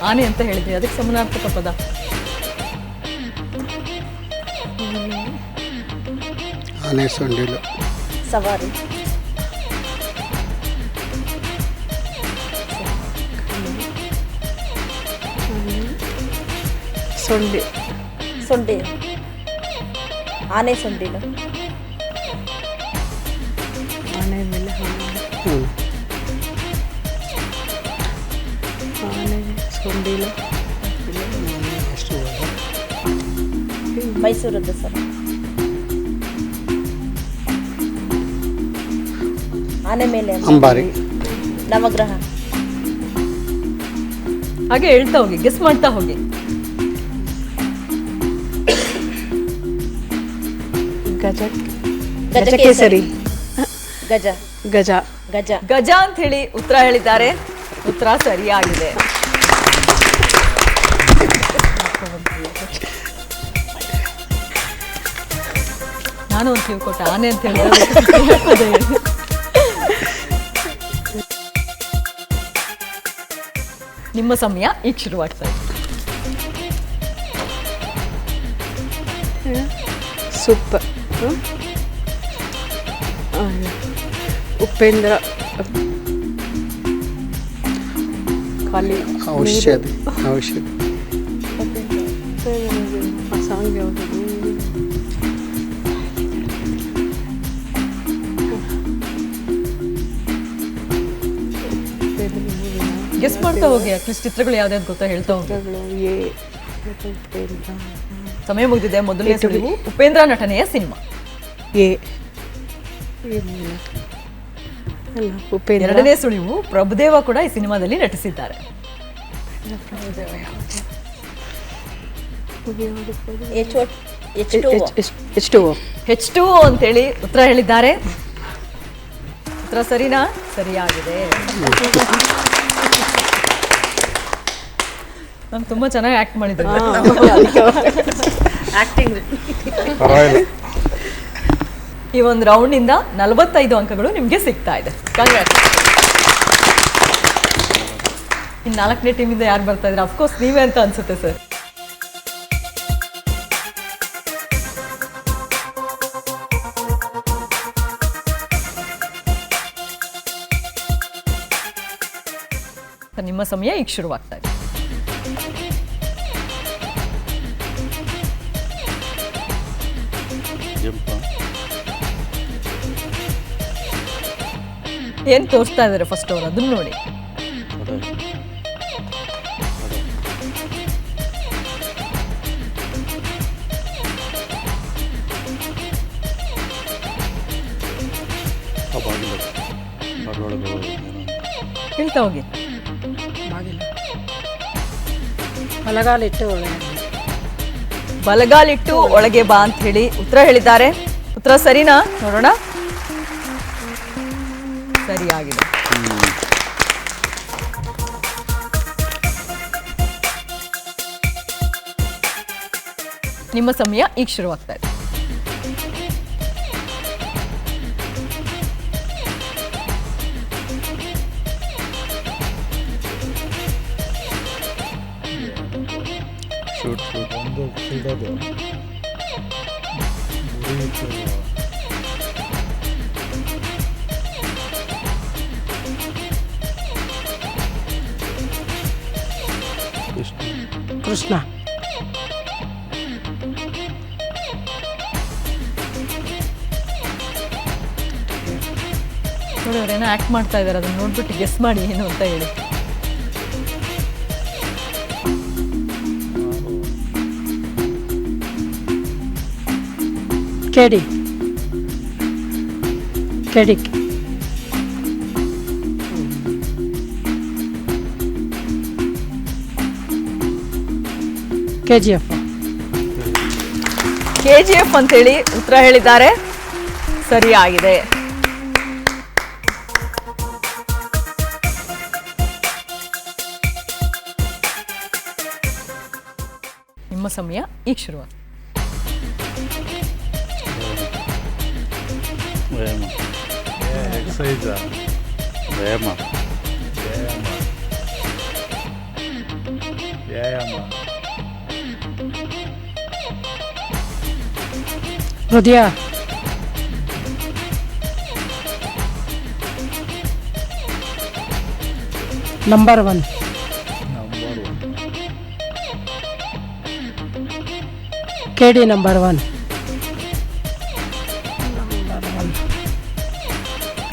S1: ಆನೆ ಅಂತ ಹೇಳಿದ್ರಿ, ಅದಕ್ಕೆ ಸಮಾನಾರ್ಥಕ ಪದ.
S6: ಆನೆ ಸೊಂಡಿಲು.
S3: ಸವಾರಿ. ಸೊಂಡಿ. ಆನೆ ಸೊಂಡಿಲು.
S7: ಆನೆ ಮೇಲೆ ಆನೆ ಸೊಂಡಿಲು.
S3: ಮೈಸೂರದ್ದು ಸರ್. ಆನೆ ಮೇಲೆ
S6: ಅಂಬಾರಿ.
S3: ನವಗ್ರಹ.
S1: ಹಾಗೆ ಹೇಳ್ತಾ ಹೋಗಿ, ಗೆಸ್ ಮಾಡ್ತಾ ಹೋಗಿ.
S7: ಗಜಕೇಸರಿ.
S3: ಗಜ.
S7: ಗಜ.
S3: ಗಜ.
S1: ಗಜ ಅಂತ ಹೇಳಿ ಉತ್ತರ ಹೇಳಿದ್ದಾರೆ. ಉತ್ತರ ಸರಿಯಾಗಿದೆ. ನಾನು ಒಂದು ಕ್ಯೂ ಕೊಟ್ಟ ಆನೆ ಅಂತ ಹೇಳಿದ್ರೆ ನಿಮ್ಮ ಸಮಯ ಈಗ ಶುರುವಾಗ್ತಾ ಇದೆ.
S7: ಸೂಪರ್. ಉಪೇಂದ್ರ. ಖಾಲಿ
S6: ಔಷಧಿ ಔಷಧಿ
S7: ಸಾಂಗ್ ಯಾವುದು?
S1: ಗೆಸ್ ಮಾಡ್ತಾ ಹೋಗಿ, ಅಟ್ಲೀಸ್ಟ್ ಚಿತ್ರಗಳು ಯಾವ್ದಾದ್ರು ಗೊತ್ತಾ ಹೇಳ್ತಾ ಹೋಗಿ. ಸಮಯ ಮುಗಿದಿದೆ. ಮೊದಲನೇ ಸುಳಿವು ಉಪೇಂದ್ರ ನಟನೆಯ ಸಿನಿಮಾ.
S7: ಉಪೇಂದ್ರ.
S1: ಎರಡನೇ ಸುಳಿವು ಪ್ರಭುದೇವ ಕೂಡ ಈ ಸಿನಿಮಾದಲ್ಲಿ ನಟಿಸಿದ್ದಾರೆ. H2O ಅಂತೇಳಿ ಉತ್ತರ ಹೇಳಿದ್ದಾರೆ. ಉತ್ತರ ಸರಿನಾ? ಸರಿಯಾಗಿದೆ. ನಾನು ತುಂಬಾ ಚೆನ್ನಾಗಿ ಆಕ್ಟ್ ಮಾಡಿದ್ದೆ.
S3: ಆಕ್ಟಿಂಗ್.
S1: ಈ ಒಂದು ರೌಂಡ್ ಇಂದ 45 ಅಂಕಗಳು ನಿಮ್ಗೆ ಸಿಗ್ತಾ ಇದೆ. ಕಂಗ್ರಾಟ್ಸ್. ಇನ್ನು 4ನೇ ಟೀಮಿಂದ ಯಾರು ಬರ್ತಾ ಇದ್ರೆ? ಅಫ್ಕೋರ್ಸ್ ನೀವೇ ಅಂತ ಅನ್ಸುತ್ತೆ ಸರ್. ನಿಮ್ಮ ಸಮಯ ಈಗ ಶುರುವಾಗ್ತಾ ಇದೆ. ಏನ್ ತೋರಿಸ್ತಾ ಇದಾರೆ ಫಸ್ಟ್ ಅವರು, ಅದನ್ನ ನೋಡಿ. ಹೇಳ್ತಾ ಹೋಗಿ.
S8: ಬಲಗಾಲಿಟ್ಟು
S1: ಬಲಗಾಲಿಟ್ಟು ಒಳಗೆ ಬಾ ಅಂತ ಹೇಳಿ ಉತ್ತರ ಹೇಳಿದ್ದಾರೆ. ಉತ್ತರ ಸರಿನಾ? ನೋಡೋಣ. ಸರಿಯಾಗಿದೆ. ನಿಮ್ಮ ಸಮಯ ಈಗ ಶುರುವಾಗ್ತಾ ಇದೆ.
S4: ಒಂದು ಸಿಗೋದು
S8: ಕೃಷ್ಣ.
S1: ನೋಡಿ ಅವ್ರೇನೋ ಆಕ್ಟ್ ಮಾಡ್ತಾ ಇದಾರೆ, ಅದನ್ನ ನೋಡ್ಬಿಟ್ಟು ಗೆಸ್ ಮಾಡಿ ಏನು ಅಂತ ಹೇಳಿ.
S8: ಕೆಡಿ. ಕೆಡಿಕ್. KGF.
S1: KGF ಅಂತೇಳಿ ಉತ್ತರ ಹೇಳಿದ್ದಾರೆ. ಸರಿಯಾಗಿದೆ. ನಿಮ್ಮ ಸಮಯ ಈಗ ಶುರುವಾಗ್ತದೆ.
S8: ಹೃದಯ. ನಂಬರ್ 1. KD number 1.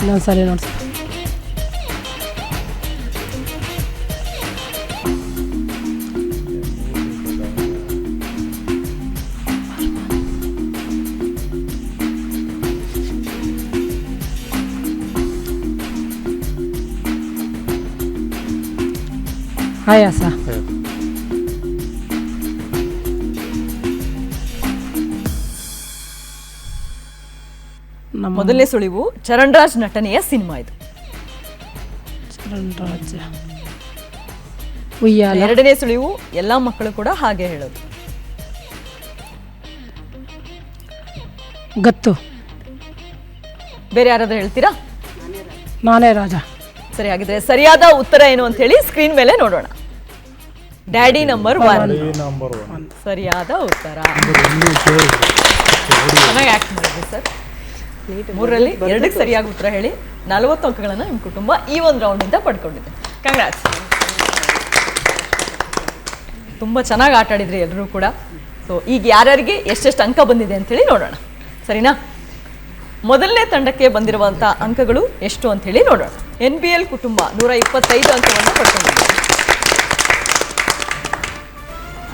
S8: ಇನ್ನೊಂದ್ಸರಿ ನೋಡ್ಸ. ಆಯಾಸ. ನಮ್ಮ
S1: ಮೊದಲನೇ ಸುಳಿವು ಚರಣ್ ರಾಜ್ ನಟನೆಯ ಸಿನಿಮಾ ಇದು.
S8: ಚರಣ್ ರಾಜ ಉಯ್ಯಾಲ.
S1: ಎರಡನೇ ಸುಳಿವು ಎಲ್ಲಾ ಮಕ್ಕಳು ಕೂಡ ಹಾಗೆ ಹೇಳೋದು.
S8: ಗತ್ತು.
S1: ಬೇರೆ ಯಾರಾದ್ರೂ ಹೇಳ್ತೀರಾ?
S8: ನಾನೇ ರಾಜ.
S1: ಸರಿ, ಹಾಗಿದ್ರೆ ಸರಿಯಾದ ಉತ್ತರ ಏನು ಅಂತ ಹೇಳಿ ಸ್ಕ್ರೀನ್ ಮೇಲೆ ನೋಡೋಣ. ಡ್ಯಾಡಿ ನಂಬರ್ 1 ಸರಿಯಾದ ಉತ್ತರ. ಚೆನ್ನಾಗಿ ಆಕ್ಟ್ ಮಾಡಿದ್ರಿ ಸರ್. 3ರಲ್ಲಿ 2ಕ್ಕೆ ಸರಿಯಾಗಿ ಉತ್ತರ ಹೇಳಿ 40 ಅಂಕಗಳನ್ನು ನಿಮ್ಮ ಕುಟುಂಬ ಈ ಒಂದು ರೌಂಡಿಂದ ಪಡ್ಕೊಂಡಿದೆ. ಕಂಗ್ರಾಟ್ಸ್. ತುಂಬ ಚೆನ್ನಾಗಿ ಆಟ ಆಡಿದ್ರಿ ಎಲ್ಲರೂ ಕೂಡ. ಸೊ ಈಗ ಯಾರ್ಯಾರಿಗೆ ಎಷ್ಟೆಷ್ಟು ಅಂಕ ಬಂದಿದೆ ಅಂತೇಳಿ ನೋಡೋಣ, ಸರಿನಾ? ಮೊದಲನೇ ತಂಡಕ್ಕೆ ಬಂದಿರುವಂಥ ಅಂಕಗಳು ಎಷ್ಟು ಅಂತ ಹೇಳಿ ನೋಡೋಣ. NBL ಕುಟುಂಬ 125 ಅಂಕವನ್ನು ಪಡ್ಕೊಂಡಿದೆ.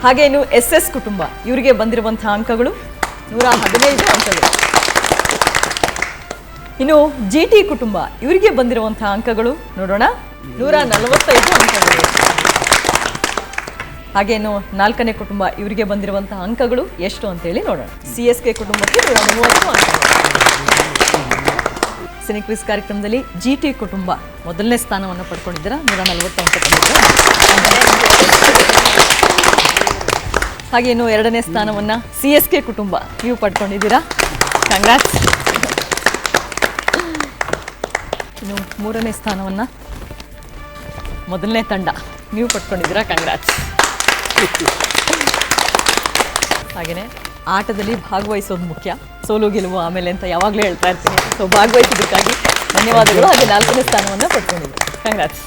S1: ಹಾಗೆ ಇನ್ನು SS ಕುಟುಂಬ ಇವರಿಗೆ ಬಂದಿರುವಂತಹ ಅಂಕಗಳು 115 ಅಂಕಗಳು. ಇನ್ನು GT ಕುಟುಂಬ ಇವರಿಗೆ ಬಂದಿರುವಂತಹ ಅಂಕಗಳು ನೋಡೋಣ 145 ಅಂಕಗಳು. ಹಾಗೆ ಇನ್ನು 4ನೇ ಕುಟುಂಬ ಇವರಿಗೆ ಬಂದಿರುವಂತಹ ಅಂಕಗಳು ಎಷ್ಟು ಅಂತೇಳಿ ನೋಡೋಣ. CSK ಕುಟುಂಬಕ್ಕೆ 130 ಅಂಕಗಳು. ಸಿನಿಕ್ ಕ್ವಿಜ್ ಕಾರ್ಯಕ್ರಮದಲ್ಲಿ GT ಕುಟುಂಬ ಮೊದಲನೇ ಸ್ಥಾನವನ್ನು ಪಡ್ಕೊಂಡಿದ್ದೀರಾ, 140 ಅಂಕ ಪಡೆದಿದ್ದೀರಾ. ಹಾಗೆ ಇನ್ನು 2ನೇ ಸ್ಥಾನವನ್ನು CSK ಕುಟುಂಬ ನೀವು ಪಡ್ಕೊಂಡಿದ್ದೀರಾ. ಕಂಗ್ರಾಟ್ಸ್. ಇನ್ನು 3ನೇ ಸ್ಥಾನವನ್ನು ಮೊದಲನೇ ತಂಡ ನೀವು ಪಡ್ಕೊಂಡಿದ್ದೀರಾ. ಕಂಗ್ರಾಟ್ಸ್. ಹಾಗೆಯೇ ಆಟದಲ್ಲಿ ಭಾಗವಹಿಸೋದು ಮುಖ್ಯ, ಸೋಲು ಗೆಲುವು ಆಮೇಲೆ ಅಂತ ಯಾವಾಗಲೂ ಹೇಳ್ತಾ ಇರ್ತೀನಿ. ಸೊ ಭಾಗವಹಿಸಿದ್ದಕ್ಕಾಗಿ ಧನ್ಯವಾದಗಳು. ಹಾಗೆ 4ನೇ ಸ್ಥಾನವನ್ನು ಪಡ್ಕೊಂಡಿದ್ದೀರಾ. ಕಂಗ್ರಾಟ್ಸ್.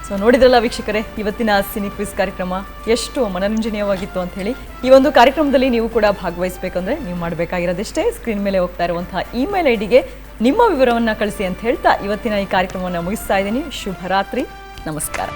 S1: ಸೊ ನೋಡಿದ್ರಲ್ಲ ವೀಕ್ಷಕರೇ, ಇವತ್ತಿನ ಸಿನಿ ಕ್ವಿಜ್ ಕಾರ್ಯಕ್ರಮ ಎಷ್ಟು ಮನರಂಜನೀಯವಾಗಿತ್ತು ಅಂತ ಹೇಳಿ. ಈ ಒಂದು ಕಾರ್ಯಕ್ರಮದಲ್ಲಿ ನೀವು ಕೂಡ ಭಾಗವಹಿಸಬೇಕಂದ್ರೆ ನೀವು ಮಾಡಬೇಕಾಗಿರೋದಷ್ಟೇ ಸ್ಕ್ರೀನ್ ಮೇಲೆ ಹೋಗ್ತಾ ಇರುವಂತಹ ಇಮೇಲ್ ಐಡಿಗೆ ನಿಮ್ಮ ವಿವರವನ್ನು ಕಳಿಸಿ ಅಂತ ಹೇಳ್ತಾ ಇವತ್ತಿನ ಈ ಕಾರ್ಯಕ್ರಮವನ್ನು ಮುಗಿಸ್ತಾ ಇದ್ದೀನಿ. ಶುಭರಾತ್ರಿ, ನಮಸ್ಕಾರ.